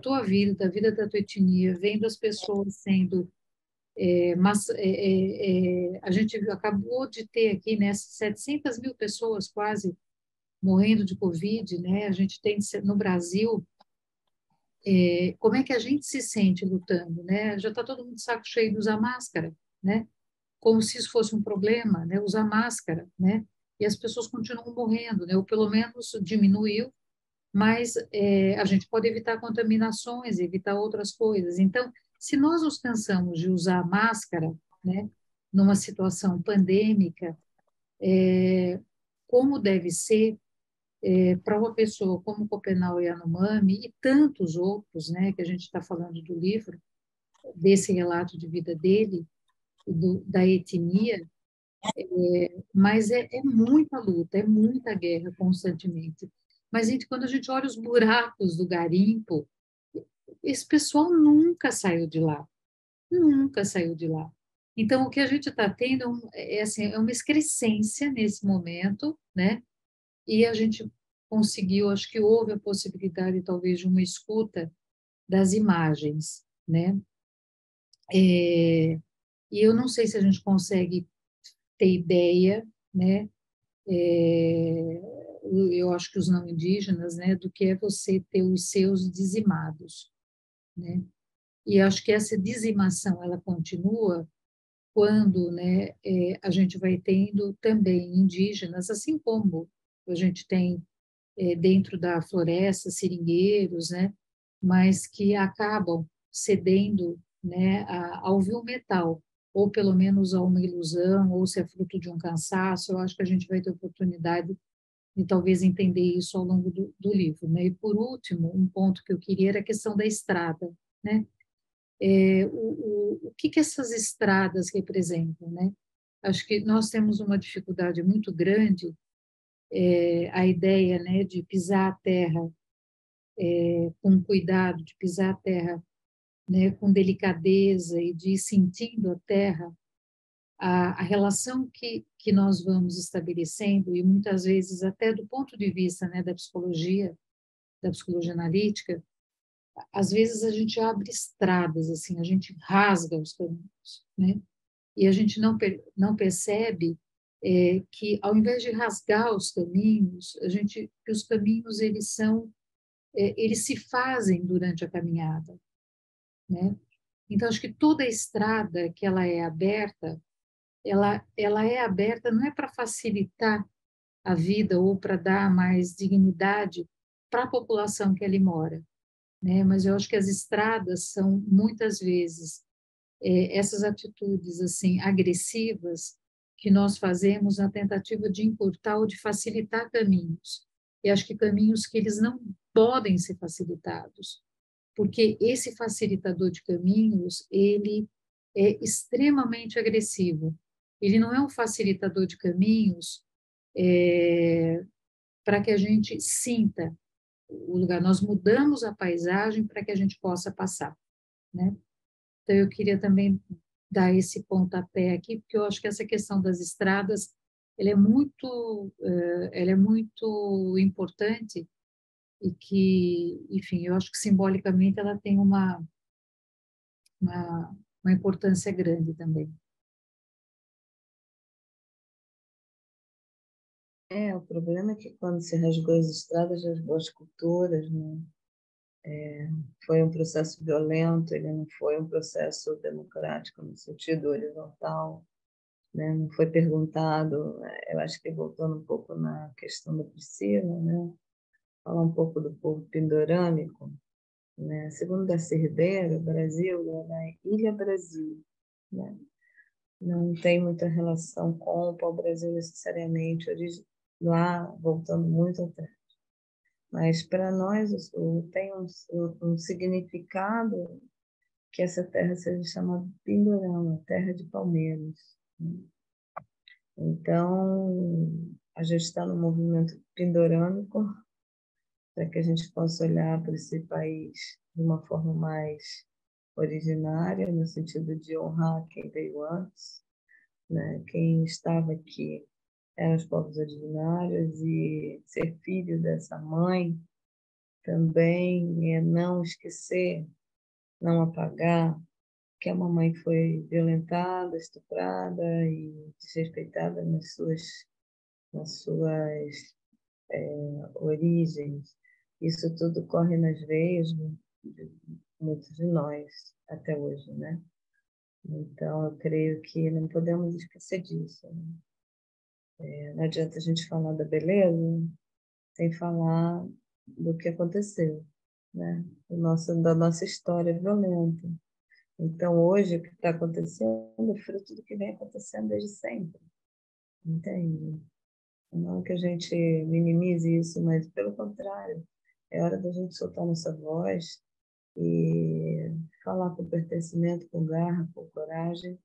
vida da tua etnia, vendo as pessoas sendo a gente acabou de ter aqui, né, 700 mil pessoas quase morrendo de Covid, né? A gente tem no Brasil, como é que a gente se sente lutando, né? Já está todo mundo de saco cheio de usar máscara, né? Como se isso fosse um problema, né? Usar máscara, né? E as pessoas continuam morrendo, né? Ou pelo menos diminuiu, mas a gente pode evitar contaminações, evitar outras coisas. Então, se nós nos cansamos de usar máscara, né? Numa situação pandêmica, como deve ser para uma pessoa como Copenau Yanomami e tantos outros, né, que a gente está falando do livro, desse relato de vida dele, da etnia, mas é muita luta, é muita guerra constantemente. Mas gente, quando a gente olha os buracos do garimpo, esse pessoal nunca saiu de lá, nunca saiu de lá. Então, o que a gente está tendo assim, é uma excrescência nesse momento, né? E a gente conseguiu, acho que houve a possibilidade talvez de uma escuta das imagens, né? E eu não sei se a gente consegue ter ideia, né? Eu acho que os não indígenas, né, do que é você ter os seus dizimados, né? E acho que essa dizimação ela continua quando, né, a gente vai tendo também indígenas, assim como a gente tem dentro da floresta, seringueiros, né, mas que acabam cedendo, né, ao vil metal, ou pelo menos a uma ilusão, ou se é fruto de um cansaço. Eu acho que a gente vai ter oportunidade de talvez entender isso ao longo do livro, né? E por último, um ponto que eu queria era a questão da estrada, né? O que essas estradas representam, né? Acho que nós temos uma dificuldade muito grande, a ideia, né, de pisar a terra com cuidado, de pisar a terra, né, com delicadeza e de ir sentindo a terra, a relação que nós vamos estabelecendo, e muitas vezes até do ponto de vista, né, da psicologia analítica, às vezes a gente abre estradas, assim, a gente rasga os caminhos, né? E a gente não percebe que ao invés de rasgar os caminhos, que os caminhos eles se fazem durante a caminhada, né? Então acho que toda a estrada que ela é aberta, ela é aberta não é para facilitar a vida ou para dar mais dignidade para a população que ali mora, né? Mas eu acho que as estradas são muitas vezes essas atitudes assim agressivas que nós fazemos na tentativa de encurtar ou de facilitar caminhos. E acho que caminhos que eles não podem ser facilitados, porque esse facilitador de caminhos, ele é extremamente agressivo. Ele não é um facilitador de caminhos para que a gente sinta o lugar. Nós mudamos a paisagem para que a gente possa passar, né? Então, eu queria também dar esse pontapé aqui, porque eu acho que essa questão das estradas, ela é muito importante e que, enfim, eu acho que simbolicamente ela tem uma importância grande também. O problema é que quando se rasgou as estradas, rasgou as culturas, né? Foi um processo violento, ele não foi um processo democrático no sentido horizontal, né? Não foi perguntado, eu acho que voltando um pouco na questão da Priscila, né? Falar um pouco do povo pindorâmico, né? Segundo Darcy Ribeiro, o Brasil é da Ilha Brasil, né? Não tem muita relação com o pau-brasil necessariamente, lá voltando muito atrás. Mas para nós tem um significado que essa terra seja chamada Pindorama, terra de palmeiras, né? Então, a gente está no movimento pindorâmico para que a gente possa olhar para esse país de uma forma mais originária, no sentido de honrar quem veio antes, né? Quem estava aqui eram os povos originários, e ser filho dessa mãe também é não esquecer, não apagar que a mamãe foi violentada, estuprada e desrespeitada nas suas origens. Isso tudo corre nas veias de muitos de nós até hoje, né? Então, eu creio que não podemos esquecer disso, né? Não adianta a gente falar da beleza sem falar do que aconteceu, né? Da nossa história violenta. Então, hoje, o que está acontecendo é fruto do que vem acontecendo desde sempre, entende? Não que a gente minimize isso, mas, pelo contrário, é hora da gente soltar nossa voz e falar com pertencimento, com garra, com coragem,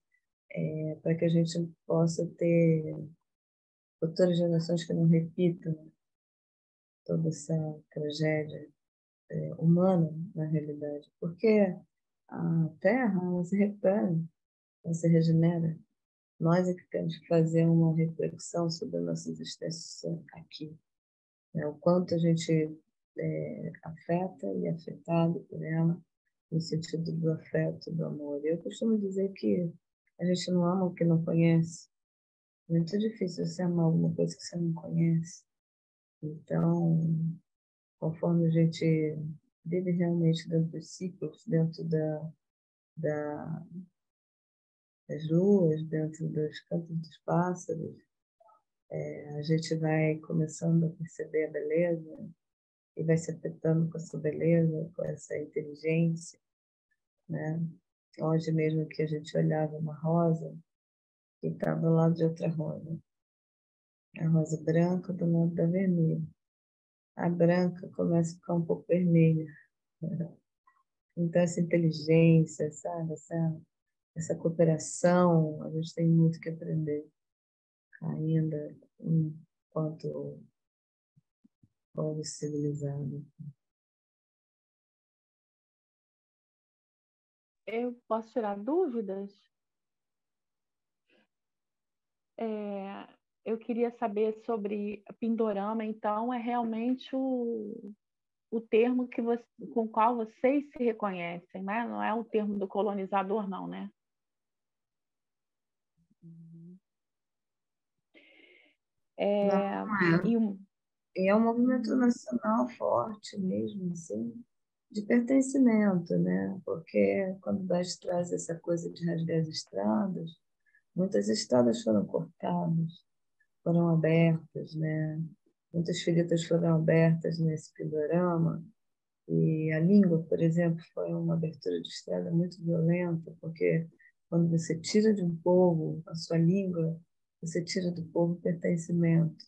para que a gente possa ter futuras gerações que não repitam toda essa tragédia humana, na realidade. Porque a Terra, ela se recupera, ela se regenera. Nós é que temos que fazer uma reflexão sobre a nossa existência aqui, né? O quanto a gente afeta e é afetado por ela, no sentido do afeto, do amor. Eu costumo dizer que a gente não ama o que não conhece. É muito difícil você amar alguma coisa que você não conhece. Então, conforme a gente vive realmente dentro dos ciclos, dentro das ruas, dentro dos cantos dos pássaros, a gente vai começando a perceber a beleza e vai se afetando com essa beleza, com essa inteligência, né? Hoje mesmo que a gente olhava uma rosa e estava do lado de outra rosa. A rosa branca do lado da vermelha. A branca começa a ficar um pouco vermelha. Então, essa inteligência, sabe? Essa cooperação, a gente tem muito que aprender ainda enquanto povo civilizado. Eu posso tirar dúvidas? Eu queria saber sobre Pindorama, então, é realmente o termo com o qual vocês se reconhecem, né? Não é o termo do colonizador, não, né? E é um movimento nacional forte mesmo, assim, de pertencimento, né? Porque quando Bach traz essa coisa de rasgar as estradas, muitas estradas foram cortadas, foram abertas, né? Muitas feridas foram abertas nesse Pindorama. E a língua, por exemplo, foi uma abertura de estrada muito violenta, porque quando você tira de um povo a sua língua, você tira do povo o pertencimento.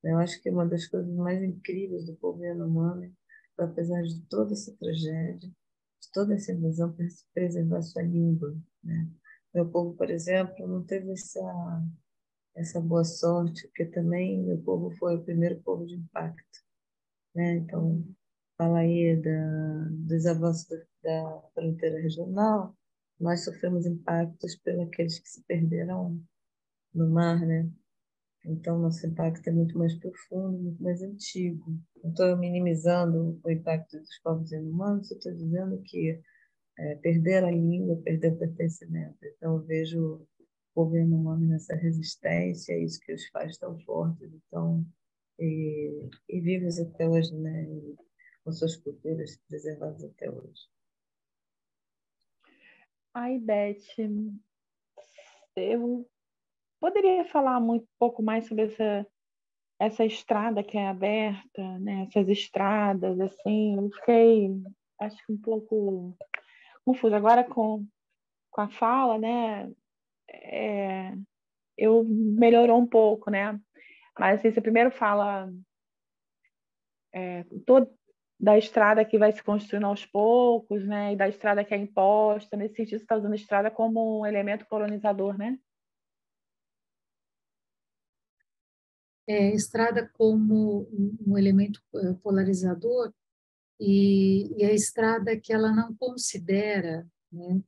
Eu acho que uma das coisas mais incríveis do povo Yanomami foi, apesar de toda essa tragédia, de toda essa invasão, preservar sua língua, né? Meu povo, por exemplo, não teve essa boa sorte, porque também meu povo foi o primeiro povo de impacto, né? Então, fala aí dos avanços da fronteira regional, nós sofremos impactos pelos que se perderam no mar, né? Então, nosso impacto é muito mais profundo, muito mais antigo. Não estou minimizando o impacto dos povos humanos, estou dizendo que perder a língua, perder o pertencimento. Então, eu vejo o povo humano nessa resistência, é isso que os faz tão fortes, então, e vivos até hoje, né? E com suas culturas preservadas até hoje. Ai, Beth, eu poderia falar pouco mais sobre essa estrada que é aberta, né? Essas estradas, assim, eu fiquei acho que um pouco confusa. Agora, com a fala, né, eu melhorou um pouco, né? Mas assim, você primeiro fala da estrada que vai se construindo aos poucos, né? E da estrada que é imposta. Nesse sentido, você está usando a estrada como um elemento colonizador, né? Estrada como um elemento polarizador, e a estrada que ela não considera, né,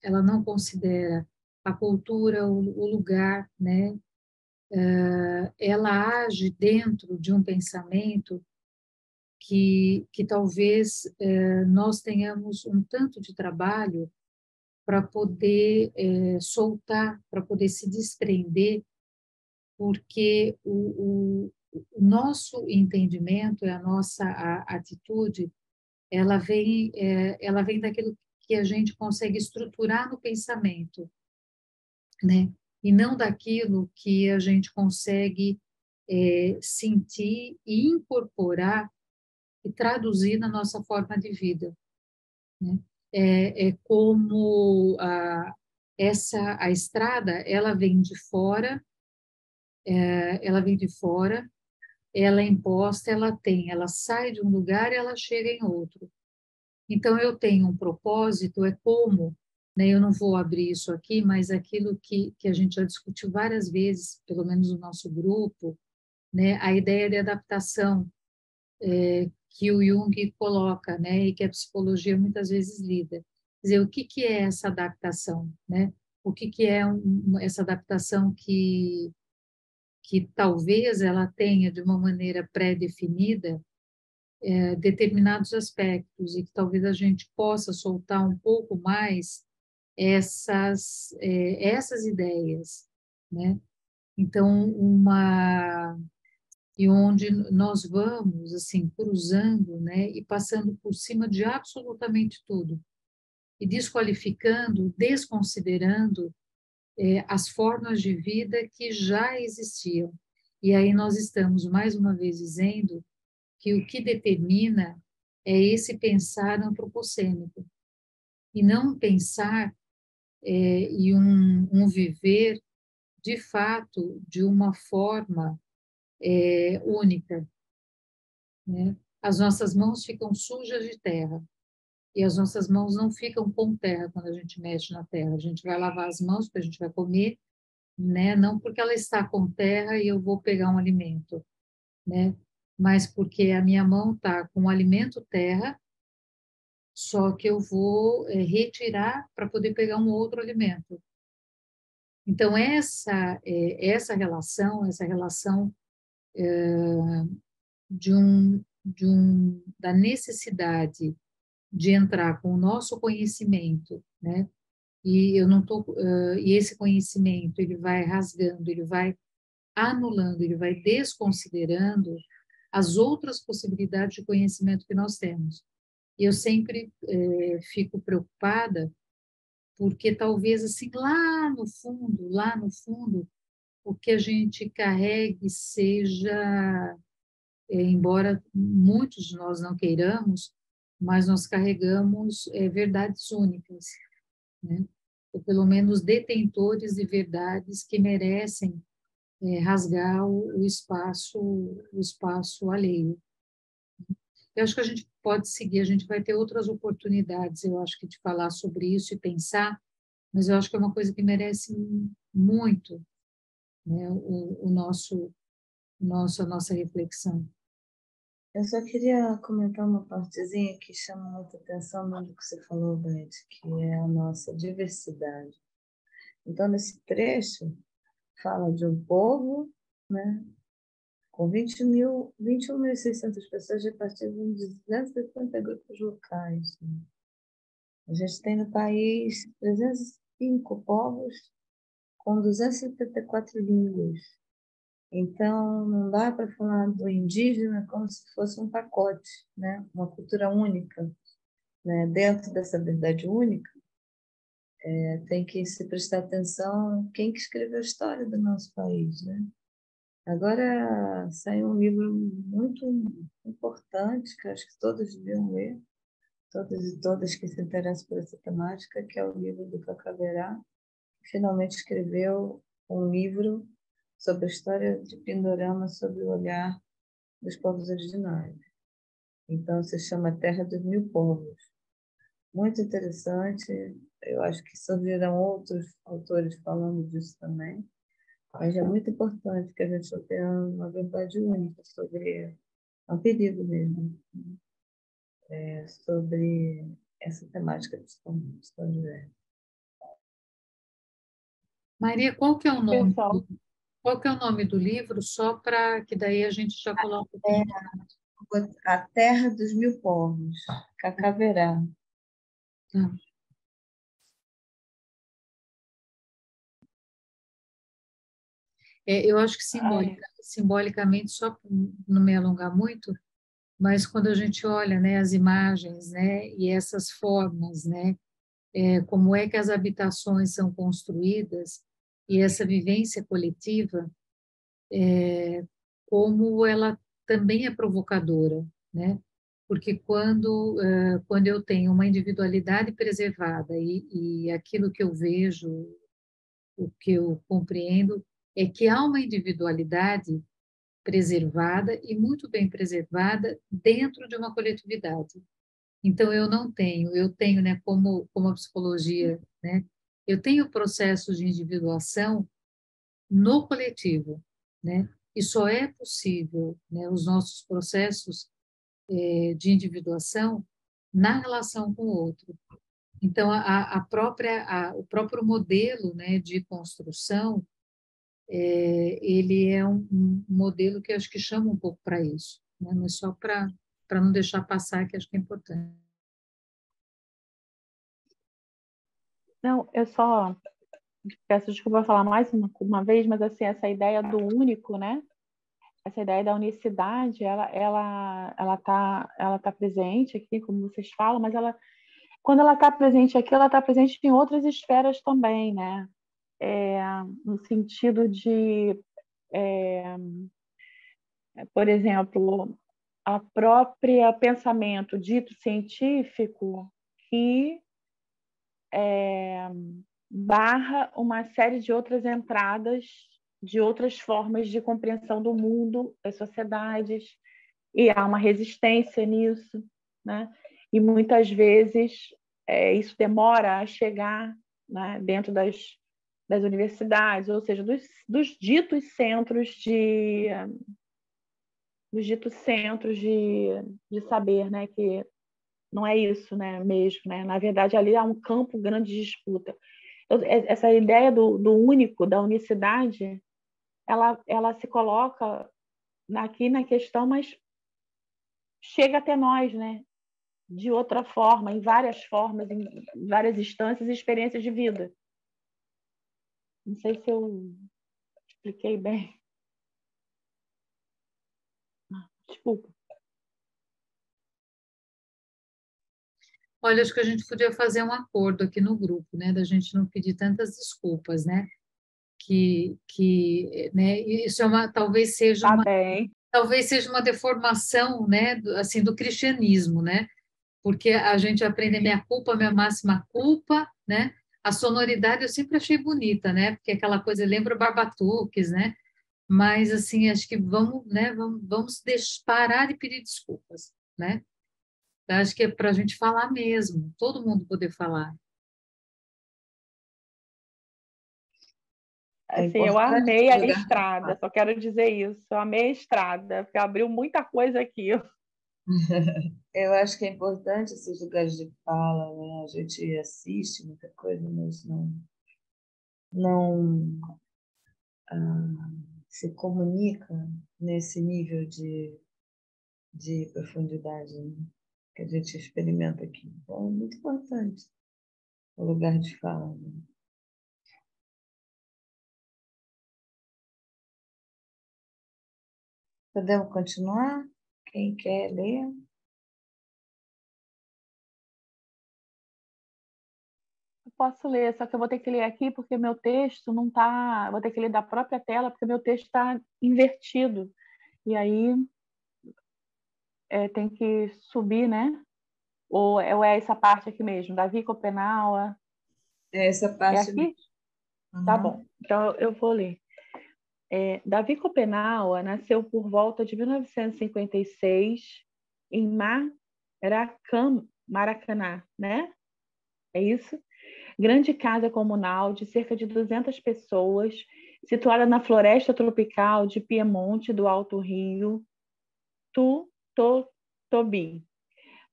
ela não considera a cultura, o lugar, né? Ela age dentro de um pensamento que talvez nós tenhamos um tanto de trabalho para poder soltar, para poder se desprender, porque o nosso entendimento e a nossa atitude, ela vem daquilo que a gente consegue estruturar no pensamento, né? E não daquilo que a gente consegue sentir e incorporar e traduzir na nossa forma de vida, né? É como a estrada, ela vem de fora, ela é imposta, ela sai de um lugar e ela chega em outro. Então, eu tenho um propósito, é como, né, eu não vou abrir isso aqui, mas aquilo que a gente já discutiu várias vezes, pelo menos no nosso grupo, né, a ideia de adaptação que o Jung coloca, né, e que a psicologia muitas vezes lida. Quer dizer, o que é essa adaptação, né? O que é essa adaptação que talvez ela tenha de uma maneira pré-definida determinados aspectos e que talvez a gente possa soltar um pouco mais essas ideias, né? Então, e onde nós vamos assim cruzando, né, e passando por cima de absolutamente tudo e desqualificando, desconsiderando as formas de vida que já existiam. E aí nós estamos mais uma vez dizendo que o que determina é esse pensar antropocênico e não pensar e um viver de fato de uma forma única, né? As nossas mãos ficam sujas de terra e as nossas mãos não ficam com terra quando a gente mexe na terra. A gente vai lavar as mãos porque a gente vai comer, né? Não porque ela está com terra e eu vou pegar um alimento, né? Mas porque a minha mão está com o alimento terra, só que eu vou retirar para poder pegar um outro alimento. Então essa relação da necessidade de entrar com o nosso conhecimento, né? E eu não tô, e esse conhecimento ele vai rasgando, ele vai anulando, ele vai desconsiderando as outras possibilidades de conhecimento que nós temos. E eu sempre fico preocupada porque talvez assim lá no fundo, o que a gente carregue seja, embora muitos de nós não queiramos, mas nós carregamos verdades únicas, né? Ou pelo menos detentores de verdades que merecem rasgar o espaço alheio. Eu acho que a gente pode seguir, a gente vai ter outras oportunidades, eu acho que de falar sobre isso e pensar, mas eu acho que é uma coisa que merece muito, né, a nossa reflexão. Eu só queria comentar uma partezinha que chama muita atenção no que você falou, Beth, que é a nossa diversidade. Então, nesse trecho, fala de um povo, né, com 21.600 pessoas repartidas em 250 grupos locais. Né? A gente tem no país 305 povos com 274 línguas. Então, não dá para falar do indígena como se fosse um pacote, né? Uma cultura única. Né? Dentro dessa verdade única, tem que se prestar atenção quem que escreveu a história do nosso país. Né? Agora saiu um livro muito importante, que acho que todos deviam ler, todos e todas que se interessam por essa temática, que é o livro do Cacaverá, que finalmente escreveu um livro sobre a história de Pindorama, sobre o olhar dos povos originários. Então, se chama Terra dos Mil Povos. Muito interessante. Eu acho que surgirão outros autores falando disso também. Mas é muito importante que a gente não tenha uma verdade única sobre... É um perigo mesmo. Sobre essa temática de São José. Maria, qual que é o nome? Pessoal, Qual que é o nome do livro? Só para que daí a gente já coloca aqui. A Terra dos Mil Povos, Cacaverá. Tá. Eu acho que simbolicamente, só para não me alongar muito, mas quando a gente olha, né, as imagens, né, e essas formas, né, como é que as habitações são construídas e essa vivência coletiva, como ela também é provocadora, né? Porque quando eu tenho uma individualidade preservada e aquilo que eu vejo, o que eu compreendo, é que há uma individualidade preservada e muito bem preservada dentro de uma coletividade. Então, eu tenho, né, como a psicologia, né, eu tenho processos de individuação no coletivo, né, e só é possível, né, os nossos processos de individuação na relação com o outro. Então, o próprio modelo, né, de construção, ele é um modelo que eu acho que chama um pouco para isso, né, mas só para não deixar passar, que acho que é importante. não, eu só peço desculpa falar mais uma vez, mas assim, essa ideia do único, né? Essa ideia da unicidade, ela tá presente aqui, como vocês falam, mas quando ela está presente aqui, ela está presente em outras esferas também, né? No sentido de, é, por exemplo, a própria pensamento dito científico que barra uma série de outras entradas, de outras formas de compreensão do mundo, das sociedades, e há uma resistência nisso, né? E muitas vezes isso demora a chegar, né, dentro das universidades, ou seja, dos ditos centros de saber, né, que não é isso, né, mesmo, né? Na verdade, ali há um campo grande de disputa. Essa ideia do único, da unicidade, ela se coloca aqui na questão, mas chega até nós, né? De outra forma, em várias formas, em várias instâncias e experiências de vida. Não sei se eu expliquei bem. Desculpa. Olha, acho que a gente podia fazer um acordo aqui no grupo, né, da gente não pedir tantas desculpas, né, né, isso Tá bem. talvez seja uma deformação, né, assim, do cristianismo, né, porque a gente aprende minha culpa, minha máxima culpa, né, a sonoridade eu sempre achei bonita, né, porque aquela coisa lembra barbatuques, né, mas assim, acho que vamos, né, vamos parar de pedir desculpas, né, eu acho que é para a gente falar mesmo, todo mundo poder falar. É Assim, eu importante amei o a lugar de estrada, fala. só quero dizer isso. Eu amei a estrada, porque abriu muita coisa aqui. Eu acho que é importante esses lugares de fala, né? A gente assiste muita coisa, mas não se comunica nesse nível de profundidade, né, que a gente experimenta aqui. Então, é muito importante o lugar de fala. Né? Podemos continuar? Quem quer ler? posso ler, só que eu vou ter que ler aqui porque meu texto não está... Vou ter que ler da própria tela porque meu texto está invertido. E aí tem que subir, né? Ou é essa parte aqui mesmo? Davi Copenaua? É essa parte. É aqui? Uhum. Tá bom. Então eu vou ler. Davi Copenaua nasceu por volta de 1956 em Maracanã, né? É isso? Grande casa comunal de cerca de 200 pessoas, situada na floresta tropical de Piemonte do Alto Rio Tobi,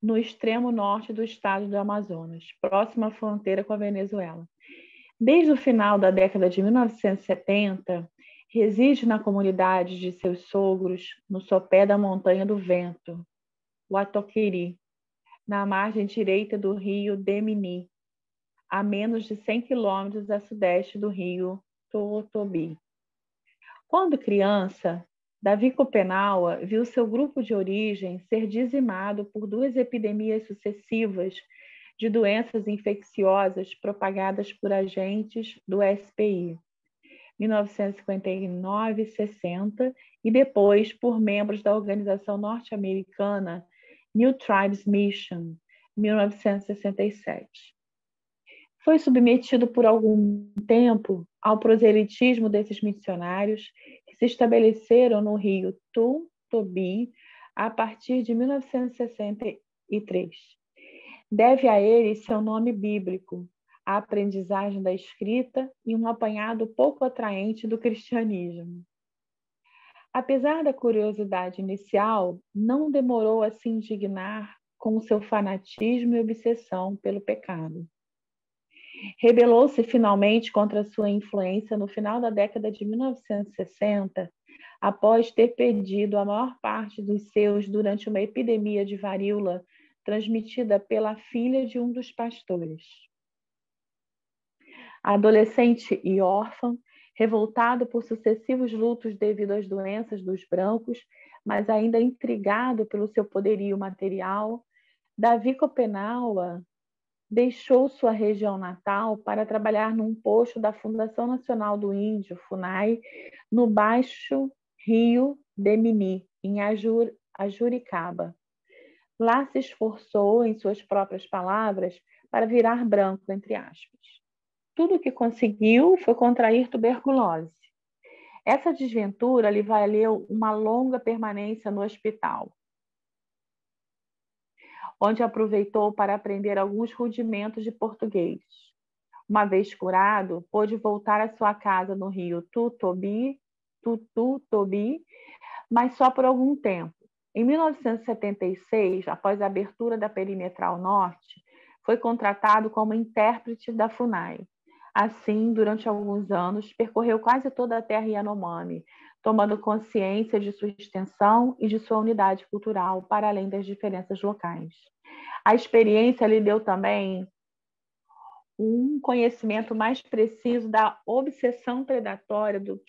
no extremo norte do estado do Amazonas, próxima à fronteira com a Venezuela. Desde o final da década de 1970, reside na comunidade de seus sogros, no sopé da Montanha do Vento, o Atoquiri, na margem direita do rio Demini, a menos de 100 quilômetros a sudeste do rio Totobi. Quando criança, Davi Copenaua viu seu grupo de origem ser dizimado por 2 epidemias sucessivas de doenças infecciosas propagadas por agentes do SPI, 1959 e 60, e depois por membros da organização norte-americana New Tribes Mission, 1967. Foi submetido por algum tempo ao proselitismo desses missionários que se estabeleceram no rio Tobi a partir de 1963. Deve a eles seu nome bíblico, a aprendizagem da escrita e um apanhado pouco atraente do cristianismo. Apesar da curiosidade inicial, não demorou a se indignar com o seu fanatismo e obsessão pelo pecado. Rebelou-se finalmente contra sua influência no final da década de 1960, após ter perdido a maior parte dos seus durante uma epidemia de varíola transmitida pela filha de um dos pastores. Adolescente e órfão, revoltado por sucessivos lutos devido às doenças dos brancos, mas ainda intrigado pelo seu poderio material, Davi Copenaua deixou sua região natal para trabalhar num posto da Fundação Nacional do Índio, FUNAI, no Baixo Rio Demini, em Ajuricaba. Lá se esforçou, em suas próprias palavras, para virar branco, entre aspas. Tudo o que conseguiu foi contrair tuberculose. Essa desventura lhe valeu uma longa permanência no hospital, onde aproveitou para aprender alguns rudimentos de português. Uma vez curado, pôde voltar à sua casa no rio Totobi, mas só por algum tempo. Em 1976, após a abertura da Perimetral Norte, foi contratado como intérprete da FUNAI. Assim, durante alguns anos, percorreu quase toda a terra Yanomami, tomando consciência de sua extensão e de sua unidade cultural, para além das diferenças locais. A experiência lhe deu também um conhecimento mais preciso da obsessão predatória dos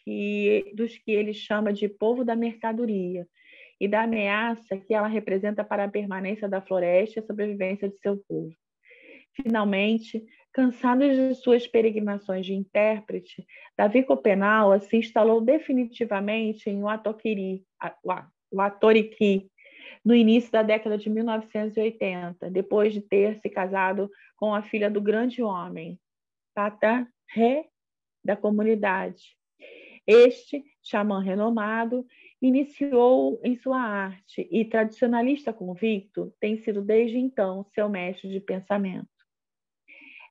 que ele chama de povo da mercadoria e da ameaça que ela representa para a permanência da floresta e a sobrevivência de seu povo. Finalmente, cansado de suas peregrinações de intérprete, Davi Copenaua se instalou definitivamente em Uatoriqui, no início da década de 1980, depois de ter se casado com a filha do grande homem, Tata Ré, da comunidade. Este, xamã renomado, iniciou em sua arte e, tradicionalista convicto, tem sido desde então seu mestre de pensamento.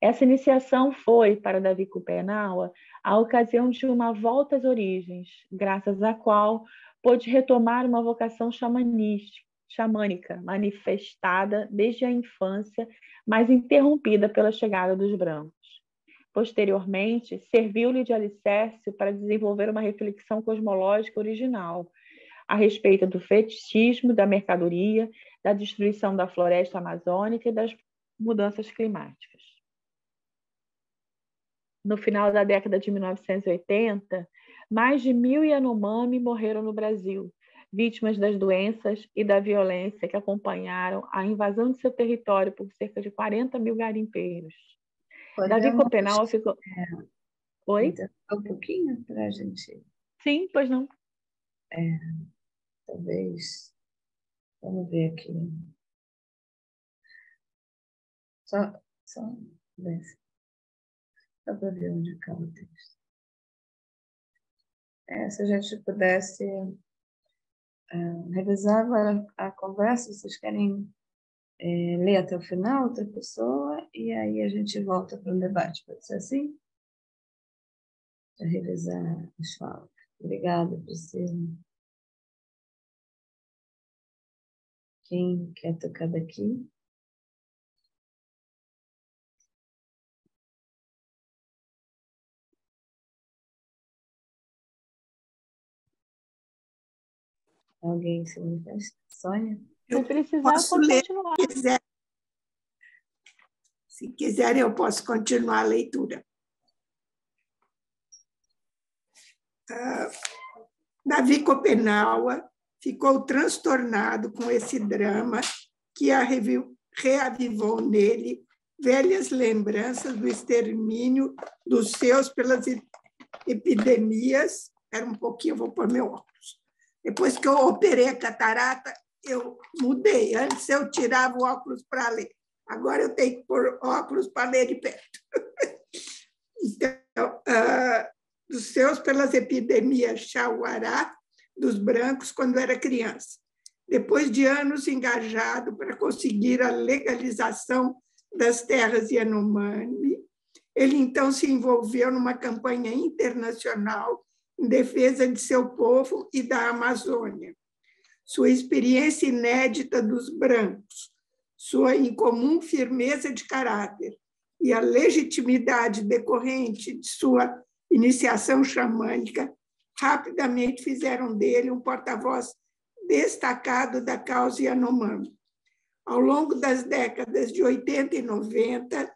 Essa iniciação foi, para Davi Copenaua, a ocasião de uma volta às origens, graças à qual pôde retomar uma vocação xamânica, manifestada desde a infância, mas interrompida pela chegada dos brancos. Posteriormente, serviu-lhe de alicerce para desenvolver uma reflexão cosmológica original a respeito do fetichismo, da mercadoria, da destruição da floresta amazônica e das mudanças climáticas. No final da década de 1980, mais de 1.000 Yanomami morreram no Brasil, vítimas das doenças e da violência que acompanharam a invasão de seu território por cerca de 40 mil garimpeiros. Davi Copenau ficou... Oi? Um pouquinho para a gente... Sim, pois não. Talvez... Vamos ver aqui. Só para ver onde acaba o texto. Se a gente pudesse revisar agora a conversa, vocês querem ler até o final, outra pessoa, e aí a gente volta para o debate. Pode ser assim? Para revisar as falas. Obrigada, Priscila. Quem quer tocar daqui? Alguém se manifesta? Sônia? Se precisar, posso pode ler, continuar. se quiser, eu posso continuar a leitura. Davi Copenau ficou transtornado com esse drama que reavivou nele velhas lembranças do extermínio dos seus pelas epidemias. Espera um pouquinho, vou pôr meu óculos. Depois que eu operei a catarata, eu mudei. Antes eu tirava o óculos para ler. Agora eu tenho que pôr óculos para ler de perto. Então, dos seus pelas epidemias Chauará dos brancos quando era criança. Depois de anos engajado para conseguir a legalização das terras Yanomami, ele então se envolveu numa campanha internacional em defesa de seu povo e da Amazônia. Sua experiência inédita dos brancos, sua incomum firmeza de caráter e a legitimidade decorrente de sua iniciação xamânica rapidamente fizeram dele um porta-voz destacado da causa Yanomami. Ao longo das décadas de 80 e 90,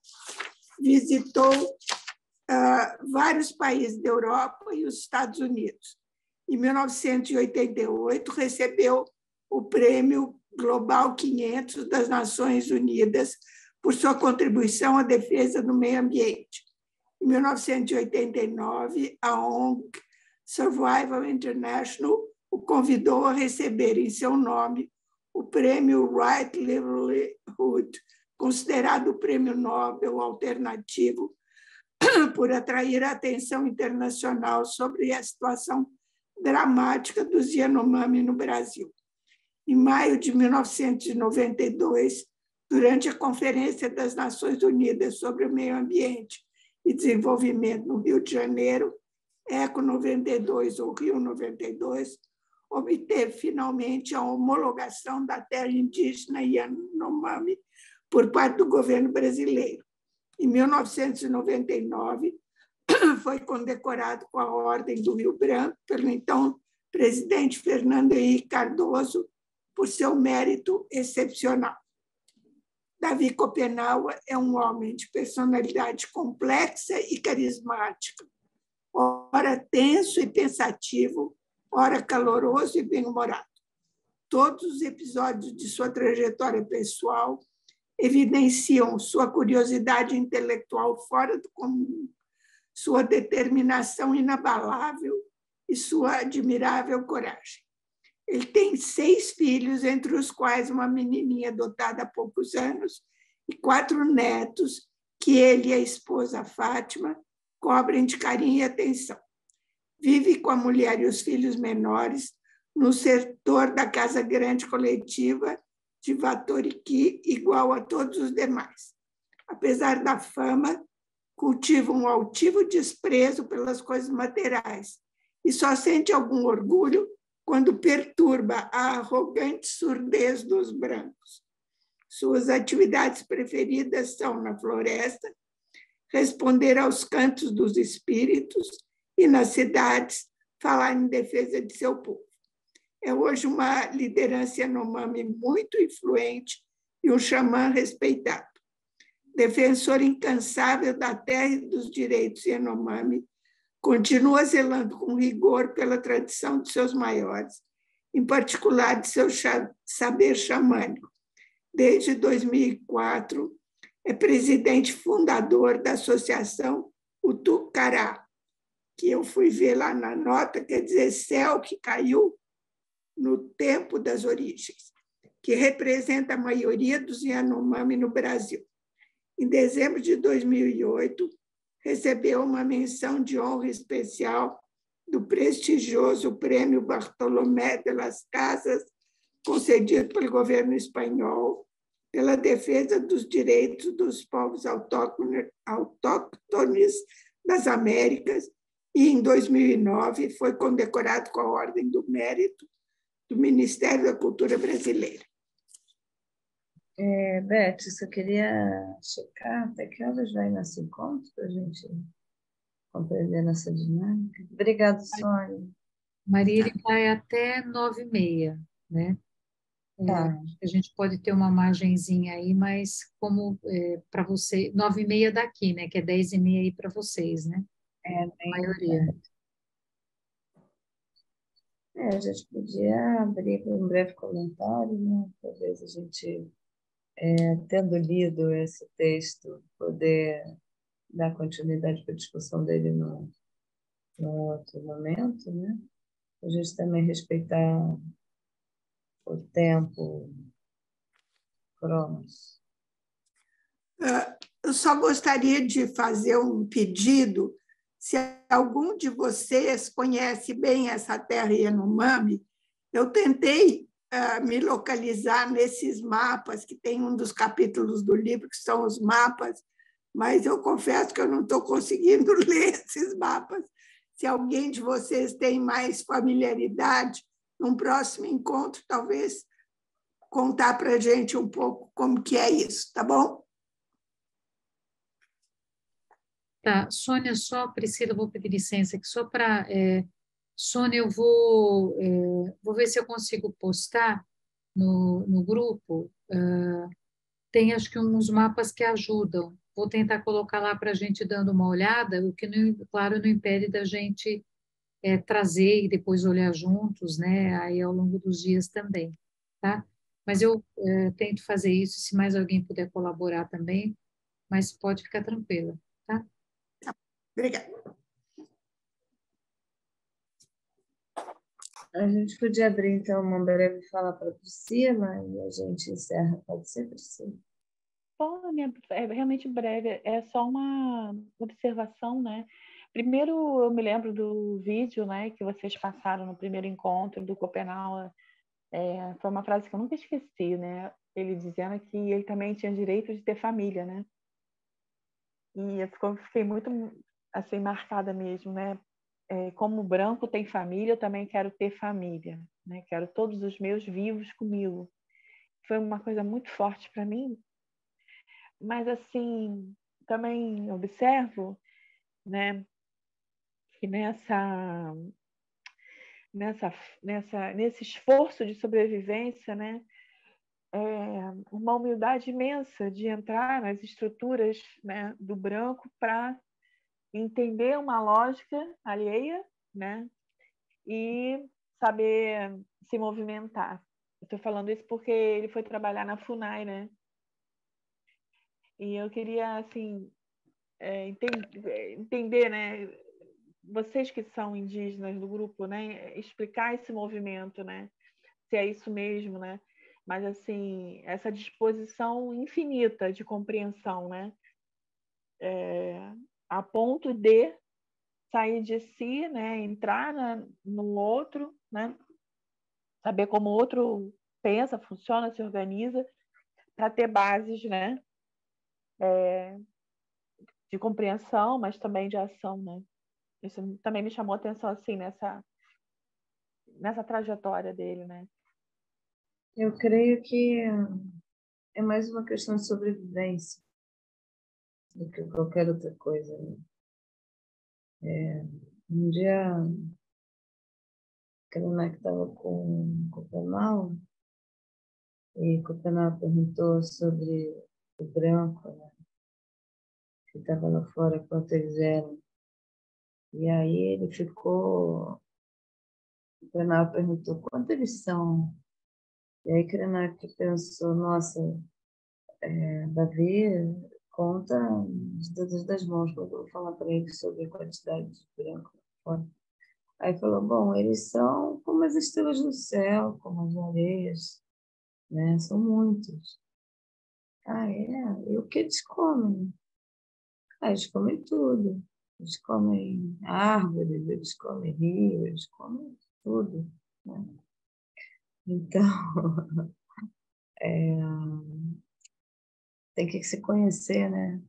visitou vários países da Europa e os Estados Unidos. Em 1988, recebeu o Prêmio Global 500 das Nações Unidas por sua contribuição à defesa do meio ambiente. Em 1989, a ONG Survival International o convidou a receber em seu nome o Prêmio Right Livelihood, considerado o Prêmio Nobel alternativo por atrair a atenção internacional sobre a situação dramática dos Yanomami no Brasil. Em maio de 1992, durante a Conferência das Nações Unidas sobre o Meio Ambiente e Desenvolvimento no Rio de Janeiro, ECO 92 ou Rio 92, obteve finalmente a homologação da terra indígena Yanomami por parte do governo brasileiro. Em 1999, foi condecorado com a Ordem do Rio Branco pelo então presidente Fernando Henrique Cardoso por seu mérito excepcional. Davi Copenau é um homem de personalidade complexa e carismática, ora tenso e pensativo, ora caloroso e bem-humorado. Todos os episódios de sua trajetória pessoal evidenciam sua curiosidade intelectual fora do comum, sua determinação inabalável e sua admirável coragem. Ele tem 6 filhos, entre os quais uma menininha adotada há poucos anos e 4 netos que ele e a esposa Fátima cobrem de carinho e atenção. Vive com a mulher e os filhos menores no setor da Casa Grande Coletiva de Vatoriqui, igual a todos os demais. Apesar da fama, cultiva um altivo desprezo pelas coisas materiais e só sente algum orgulho quando perturba a arrogante surdez dos brancos. Suas atividades preferidas são, na floresta, responder aos cantos dos espíritos e, nas cidades, falar em defesa de seu povo. É hoje uma liderança Yanomami muito influente e um xamã respeitado. Defensor incansável da terra e dos direitos Yanomami, continua zelando com rigor pela tradição de seus maiores, em particular de seu saber xamânico. Desde 2004, é presidente fundador da Associação Utucará, que eu fui ver lá na nota, quer dizer, céu que caiu no tempo das origens, que representa a maioria dos Yanomami no Brasil. Em dezembro de 2008, recebeu uma menção de honra especial do prestigioso Prêmio Bartolomé de las Casas, concedido pelo governo espanhol, pela defesa dos direitos dos povos autóctones das Américas, e, em 2009, foi condecorado com a Ordem do Mérito do Ministério da Cultura Brasileira. Beth, só queria checar até que horas vai nosso encontro para a gente compreender nossa dinâmica. Obrigada, Sônia. Maria, ele vai até 9h30, né? Tá. A gente pode ter uma margenzinha aí, mas como para você, 9h30 daqui, né? Que é 10h30 aí para vocês, né? A maioria. A gente podia abrir com um breve comentário, né? Talvez a gente, tendo lido esse texto, poder dar continuidade para a discussão dele num outro momento, né? A gente também respeitar o tempo, Cronos. Eu só gostaria de fazer um pedido. Se algum de vocês conhece bem essa terra Yanomami, eu tentei me localizar nesses mapas, que tem um dos capítulos do livro, que são os mapas, mas eu confesso que eu não estou conseguindo ler esses mapas. Se alguém de vocês tem mais familiaridade, num próximo encontro, talvez contar para a gente um pouco como que é isso, tá bom? Tá, Sônia, Priscila, vou pedir licença aqui, só para... Sônia, eu vou ver se eu consigo postar no grupo. Tem, acho que, uns mapas que ajudam. Vou tentar colocar lá para a gente dando uma olhada, o que, claro, não impede da gente trazer e depois olhar juntos, né? Aí ao longo dos dias também, tá? Mas eu tento fazer isso, se mais alguém puder colaborar também, mas pode ficar tranquila, tá? Obrigada. A gente podia abrir, então, uma breve fala para a Priscila e a gente encerra. Pode ser, Priscila? É realmente breve, é só uma observação, né? Primeiro, eu me lembro do vídeo, né, que vocês passaram no primeiro encontro do Copenau. Foi uma frase que eu nunca esqueci, né? Ele dizendo que ele também tinha direito de ter família, né? E eu fiquei muito assim marcada mesmo, né? Como branco tem família, eu também quero ter família, né? Quero todos os meus vivos comigo. Foi uma coisa muito forte para mim. Mas assim, também observo, né, que nesse esforço de sobrevivência, né, uma humildade imensa de entrar nas estruturas, né, do branco para entender uma lógica alheia, né, e saber se movimentar. Estou falando isso porque ele foi trabalhar na FUNAI, né? E eu queria, assim, entender, né? Vocês que são indígenas do grupo, né? Explicar esse movimento, né? Se é isso mesmo, né? Mas, assim, essa disposição infinita de compreensão, né? A ponto de sair de si, né? Entrar no outro, né? Saber como o outro pensa, funciona, se organiza, para ter bases, né? De compreensão, mas também de ação, né? Isso também me chamou a atenção, assim, nessa trajetória dele, né? Eu creio que é mais uma questão de sobrevivência do que qualquer outra coisa, né? Um dia, Krenak estava com Copenau, e Copenau perguntou sobre o branco, né, que estava lá fora, quanto eles eram. E aí ele ficou... Krenak perguntou quanto eles são. E aí Krenak pensou, nossa, Davi conta os dedos das mãos quando eu vou falar para ele sobre a quantidade de branco. Aí falou, bom, eles são como as estrelas do céu, como as areias, né? São muitos. Ah, é? E o que eles comem? Ah, eles comem tudo. Eles comem árvores, eles comem rios, eles comem tudo, né? Então, tem que se conhecer, né?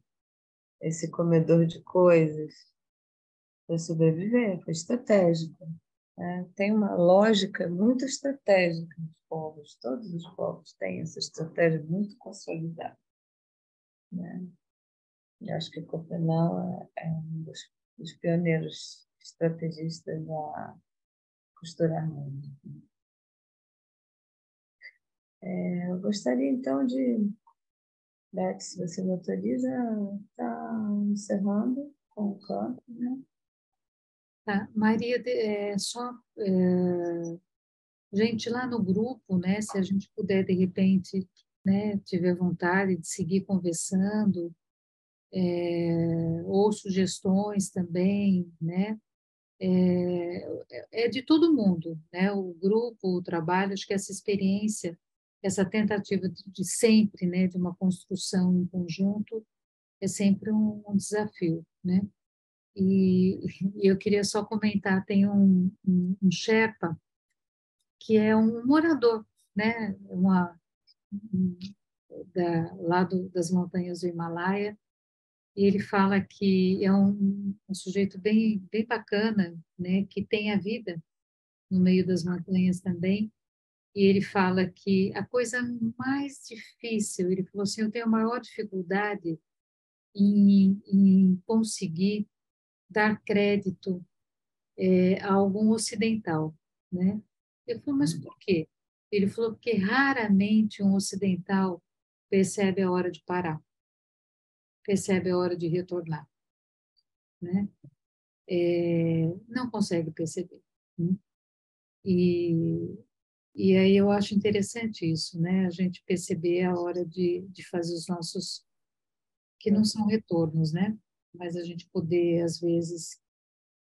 Esse comedor de coisas para sobreviver, foi estratégico. Né? Tem uma lógica muito estratégica nos povos, todos os povos têm essa estratégia muito consolidada. Né? Eu acho que Copenau é um dos pioneiros estrategistas da costura harmônica. Eu gostaria, então, Beth, se você me autoriza, está encerrando com o canto, né? Tá. Maria, gente, lá no grupo, né, se a gente puder, de repente, né, tiver vontade de seguir conversando, ou sugestões também, né, é de todo mundo, né, o grupo, o trabalho, acho que essa experiência, essa tentativa de sempre, né, de uma construção em conjunto, é sempre um desafio, né, e eu queria só comentar, tem um Sherpa, que é um morador, né, lá das montanhas do Himalaia, e ele fala que é um sujeito bem bacana, né, que tem a vida no meio das montanhas também, e ele fala que a coisa mais difícil, ele falou assim, eu tenho a maior dificuldade em conseguir dar crédito a algum ocidental, né? Eu falei, mas por quê? Ele falou, porque raramente um ocidental percebe a hora de parar, percebe a hora de retornar, né? Não consegue perceber. Né? E aí eu acho interessante isso, né? A gente perceber a hora de fazer os nossos, que não são retornos, né? Mas a gente poder, às vezes,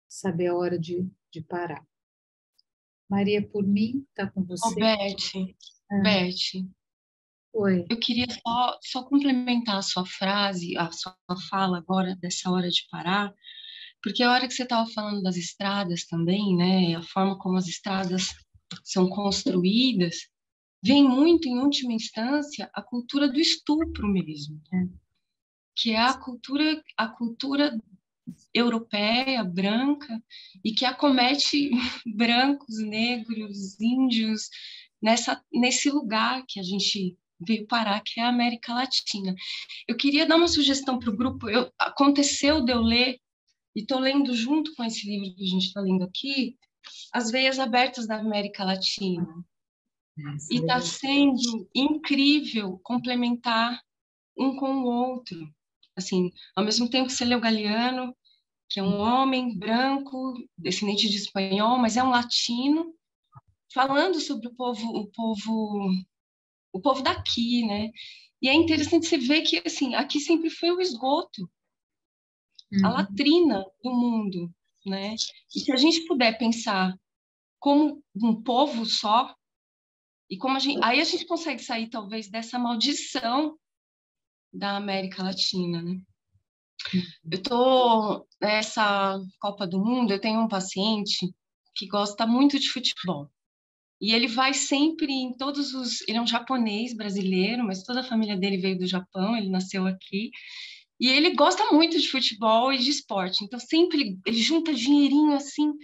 saber a hora de parar. Maria, por mim, está com você? Beth, Oi. eu queria só complementar a sua frase, a sua fala agora, dessa hora de parar, porque a hora que você estava falando das estradas também, né, a forma como as estradas são construídas, vem muito, em última instância, a cultura do estupro mesmo, né? Que é a cultura europeia, branca, e que acomete brancos, negros, índios, nesse lugar que a gente veio parar, que é a América Latina. Eu queria dar uma sugestão para o grupo. Aconteceu de eu ler, e estou lendo junto com esse livro que a gente está lendo aqui, As Veias Abertas da América Latina. E está sendo incrível complementar um com o outro. Assim, ao mesmo tempo que você lê o Galeano, que é um homem branco, descendente de espanhol, mas é um latino, falando sobre o povo daqui, né? E é interessante você ver que, assim, aqui sempre foi o esgoto, a latrina do mundo, né? E se a gente puder pensar como um povo só, e como aí a gente consegue sair, talvez, dessa maldição da América Latina, né? Eu tô nessa Copa do Mundo, eu tenho um paciente que gosta muito de futebol. E ele vai sempre em todos os... Ele é um japonês brasileiro, mas toda a família dele veio do Japão, ele nasceu aqui. E ele gosta muito de futebol e de esporte. Então, sempre ele junta dinheirinho assim,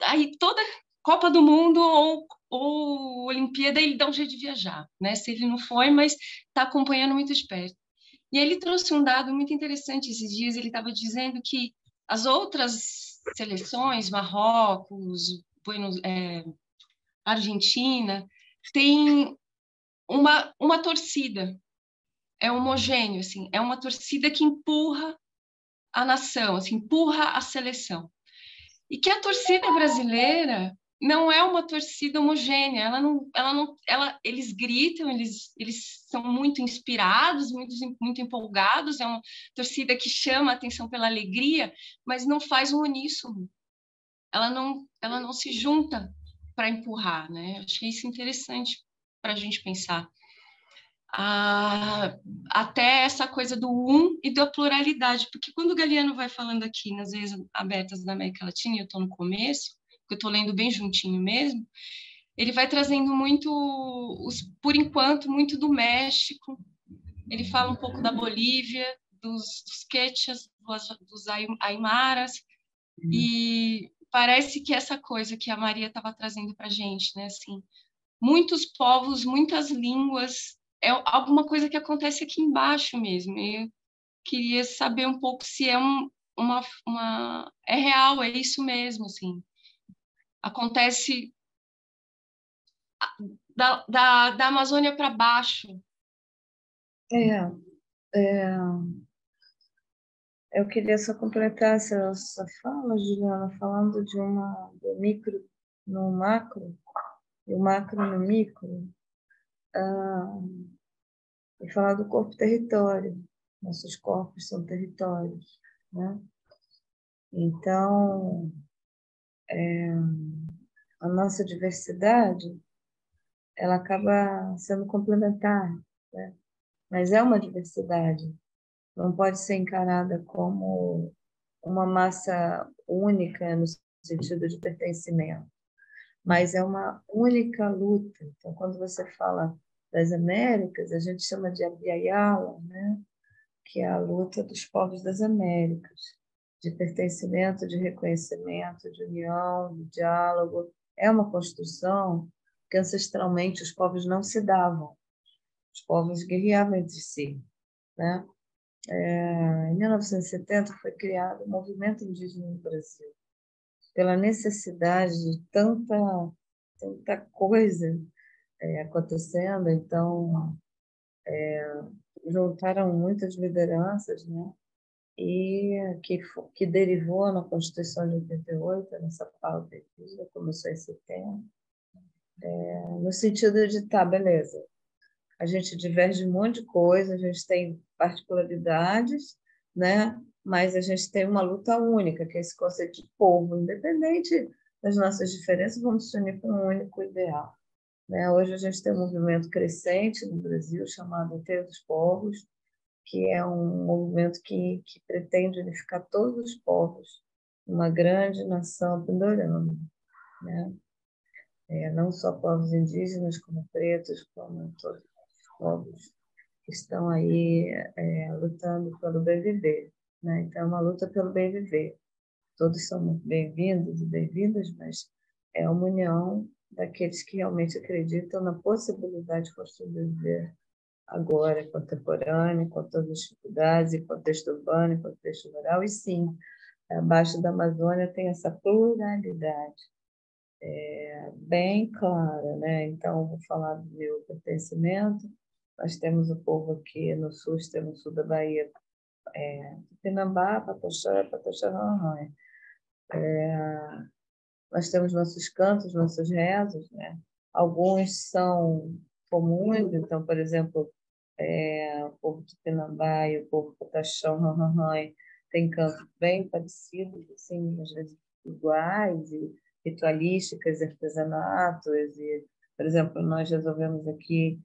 aí toda Copa do Mundo ou Olimpíada, ele dá um jeito de viajar, né? Se ele não foi, mas está acompanhando muito de perto. E ele trouxe um dado muito interessante esses dias. Ele estava dizendo que as outras seleções, Marrocos, Argentina, tem uma torcida, é homogêneo, assim, é uma torcida que empurra a nação, assim, empurra a seleção. E que a torcida brasileira, não é uma torcida homogênea. Eles gritam, eles são muito inspirados, muito empolgados. É uma torcida que chama a atenção pela alegria, mas não faz um uníssono. Ela não se junta para empurrar, né? Achei isso interessante para a gente pensar. Até essa coisa do e da pluralidade, porque quando o Galiano vai falando aqui nas vezes abertas da América Latina, eu estou no começo, porque eu estou lendo bem juntinho mesmo, ele vai trazendo muito, por enquanto, muito do México, ele fala um pouco da Bolívia, dos quechas, dos aimaras, e parece que essa coisa que a Maria estava trazendo para a gente, né, assim, muitos povos, muitas línguas, é alguma coisa que acontece aqui embaixo mesmo. Eu queria saber um pouco se é é real, é isso mesmo, assim. Acontece da Amazônia para baixo. Eu queria só completar essa fala, Juliana, falando do micro no macro, e o macro no micro, e falar do corpo-território. Nossos corpos são territórios, né? Então, a nossa diversidade, ela acaba sendo complementar, né? Mas é uma diversidade, não pode ser encarada como uma massa única no sentido de pertencimento, mas é uma única luta. Então, quando você fala das Américas, a gente chama de Abiyala, né? Que é a luta dos povos das Américas, de pertencimento, de reconhecimento, de união, de diálogo. É uma construção que ancestralmente os povos não se davam, os povos guerreavam entre si, né? Em 1970 foi criado o movimento indígena no Brasil, pela necessidade de tanta coisa acontecendo. Então, juntaram muitas lideranças, né? E que derivou na Constituição de 88, nessa pauta que já começou em setembro, no sentido de, tá, beleza, a gente diverge um monte de coisa, a gente tem particularidades, né? Mas a gente tem uma luta única, que é esse conceito de povo. Independente das nossas diferenças, vamos se unir para um único ideal, né? Hoje a gente tem um movimento crescente no Brasil chamado Inteiro dos Povos, que é um movimento que pretende unificar todos os povos, uma grande nação pindorama, né? Não só povos indígenas, como pretos, como todos os povos que estão aí lutando pelo bem viver, né? Então, é uma luta pelo bem viver. Todos são muito bem-vindos e bem-vindas, mas é uma união daqueles que realmente acreditam na possibilidade de construir viver agora, contemporâneo, com todas as dificuldades, em contexto urbano, em contexto rural, e sim, abaixo da Amazônia tem essa pluralidade bem clara, né? Então, vou falar do meu pertencimento. Nós temos o povo aqui no sul, extremo sul da Bahia, Tupinambá, Pataxó, Pataxó-Rorrônea. Nós temos nossos cantos, nossos rezos, né? Alguns são comuns, então, por exemplo, o povo Tupinambá e o povo Pataxó-Rorrônea tem cantos bem parecidos, assim, às vezes iguais, e ritualísticas, artesanatos, e, por exemplo, nós resolvemos aqui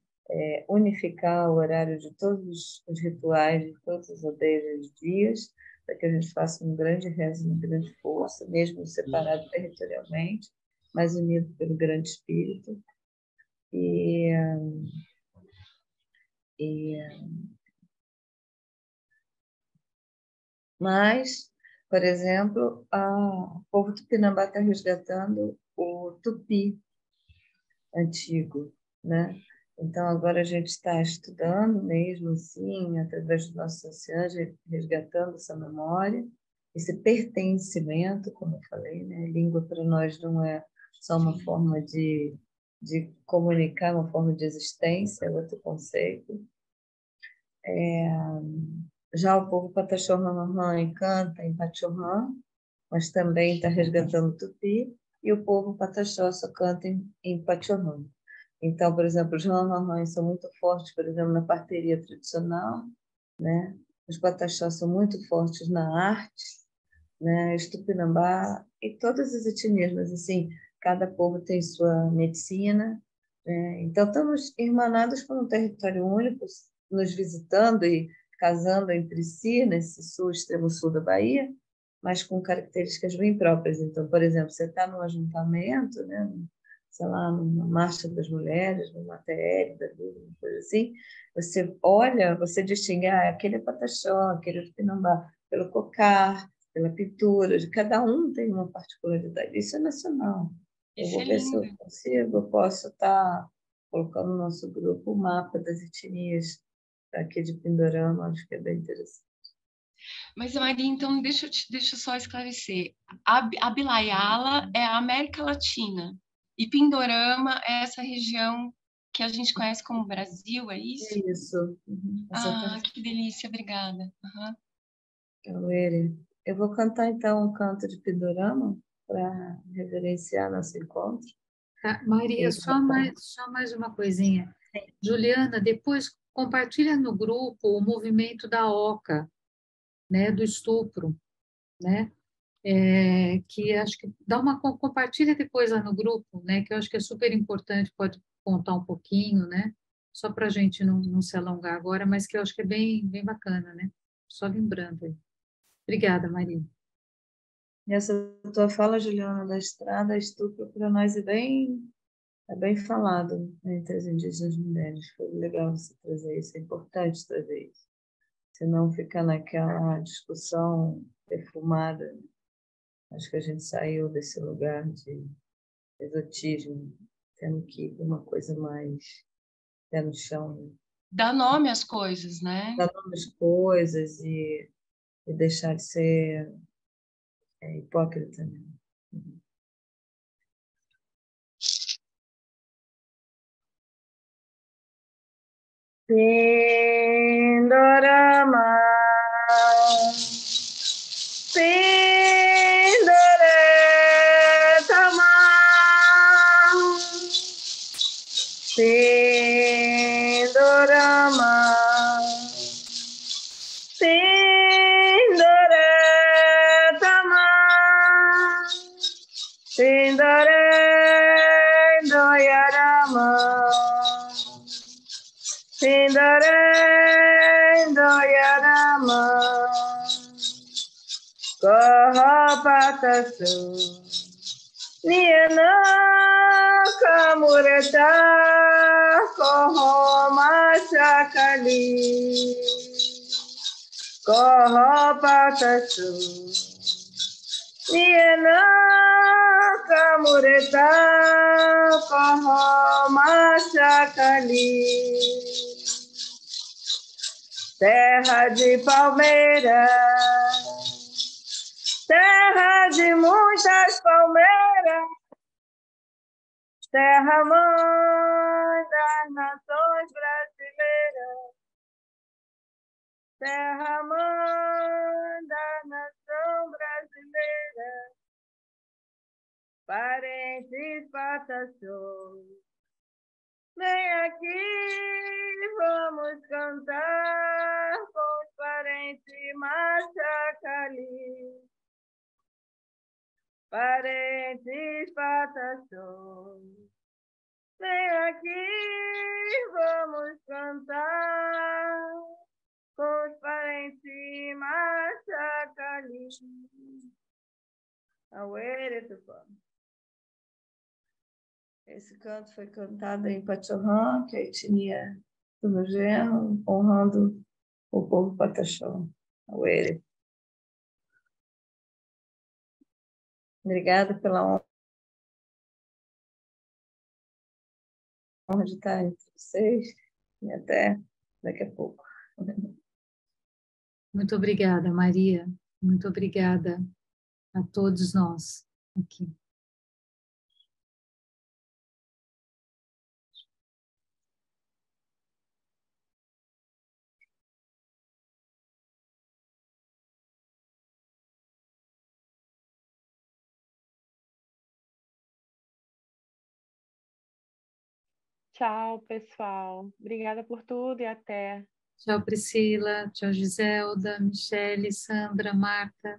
unificar o horário de todos os rituais de todas as aldeias e dias, para que a gente faça um grande rezo, uma grande força, mesmo separado territorialmente, mas unido pelo grande espírito. Mas, por exemplo, o povo tupinambá está resgatando o tupi antigo, né? Então, agora a gente está estudando mesmo, assim, através dos nossos anciãos, resgatando essa memória, esse pertencimento, como eu falei, né? Língua para nós não é só uma forma de comunicar, uma forma de existência, é outro conceito. Já o povo Pataxó-Rorrônea canta em Pachorrã, mas também está resgatando o tupi, e o povo pataxó só canta em pachorrã. Então, por exemplo, os ranranrãs são muito fortes, por exemplo, na parteria tradicional, né? Os pataxós são muito fortes na arte, né? Os tupinambá e todas as etnias, mas assim, cada povo tem sua medicina, né? Então, estamos irmanados por um território único, nos visitando e casando entre si, nesse sul, extremo sul da Bahia, mas com características bem próprias. Então, por exemplo, você está num ajuntamento, né? Sei lá, numa marcha das mulheres, numa TR da vida, uma coisa assim, você olha, você distingue, aquele é pataxó, aquele é tupinambá, pelo cocar, pela pintura, de cada um tem uma particularidade. Isso é nacional. Eu Isso vou é ver se eu lindo. consigo, eu posso estar colocando no nosso grupo o mapa das etnias aqui de Pindorama, acho que é bem interessante. Mas, Maria, então deixa eu só esclarecer. A Bilaiala é a América Latina e Pindorama é essa região que a gente conhece como Brasil, é isso? É isso, Ah, exatamente. que delícia, obrigada. Uhum. Cauê, eu vou cantar então um canto de Pindorama para reverenciar nosso encontro. Tá, Maria, E, só mais uma coisinha. Juliana, depois compartilha no grupo o movimento da OCA, né, do estupro, né? Que acho que compartilha depois lá no grupo, né? Que eu acho que é super importante, pode contar um pouquinho, né? Só para a gente não se alongar agora, mas que eu acho que é bem bacana, né? Só lembrando aí. Obrigada, Maria. essa tua fala, Juliana, da estrada, estupro para nós é bem falado entre as indígenas mulheres. Foi legal você trazer isso, é importante trazer isso. Senão fica naquela discussão perfumada. Acho que a gente saiu desse lugar de exotismo, tendo que ir para uma coisa mais pé no chão, né? Dá nome às coisas, né? Dar nome às coisas e deixar de ser hipócrita, né? Pindorama, Pindoretama, Pindorama, Pindoretama, Pindorendoyarama, Pindorendoyarama, Kohapatasu, Niana Kamureta, Kohomachakali, Kohapatasu, Niana Kamureta, Kohomachakali, terra de palmeiras, terra de muitas palmeiras, terra mãe das nações brasileiras, terra mãe da nação brasileira, parentes pataxós, vem aqui, vamos cantar com os parentes Machacali. Parentes pataxós, vem aqui, vamos cantar com os parentes Machacali. Auere, Tupã. Esse canto foi cantado em Pachorrã, que é a etnia do meu genro, honrando o povo pataxó. Auere. Obrigada pela honra de estar entre vocês e até daqui a pouco. Muito obrigada, Maria. Muito obrigada a todos nós aqui. Tchau, pessoal. Obrigada por tudo e até. Tchau, Priscila. Tchau, Giselda, Michele, Sandra, Marta.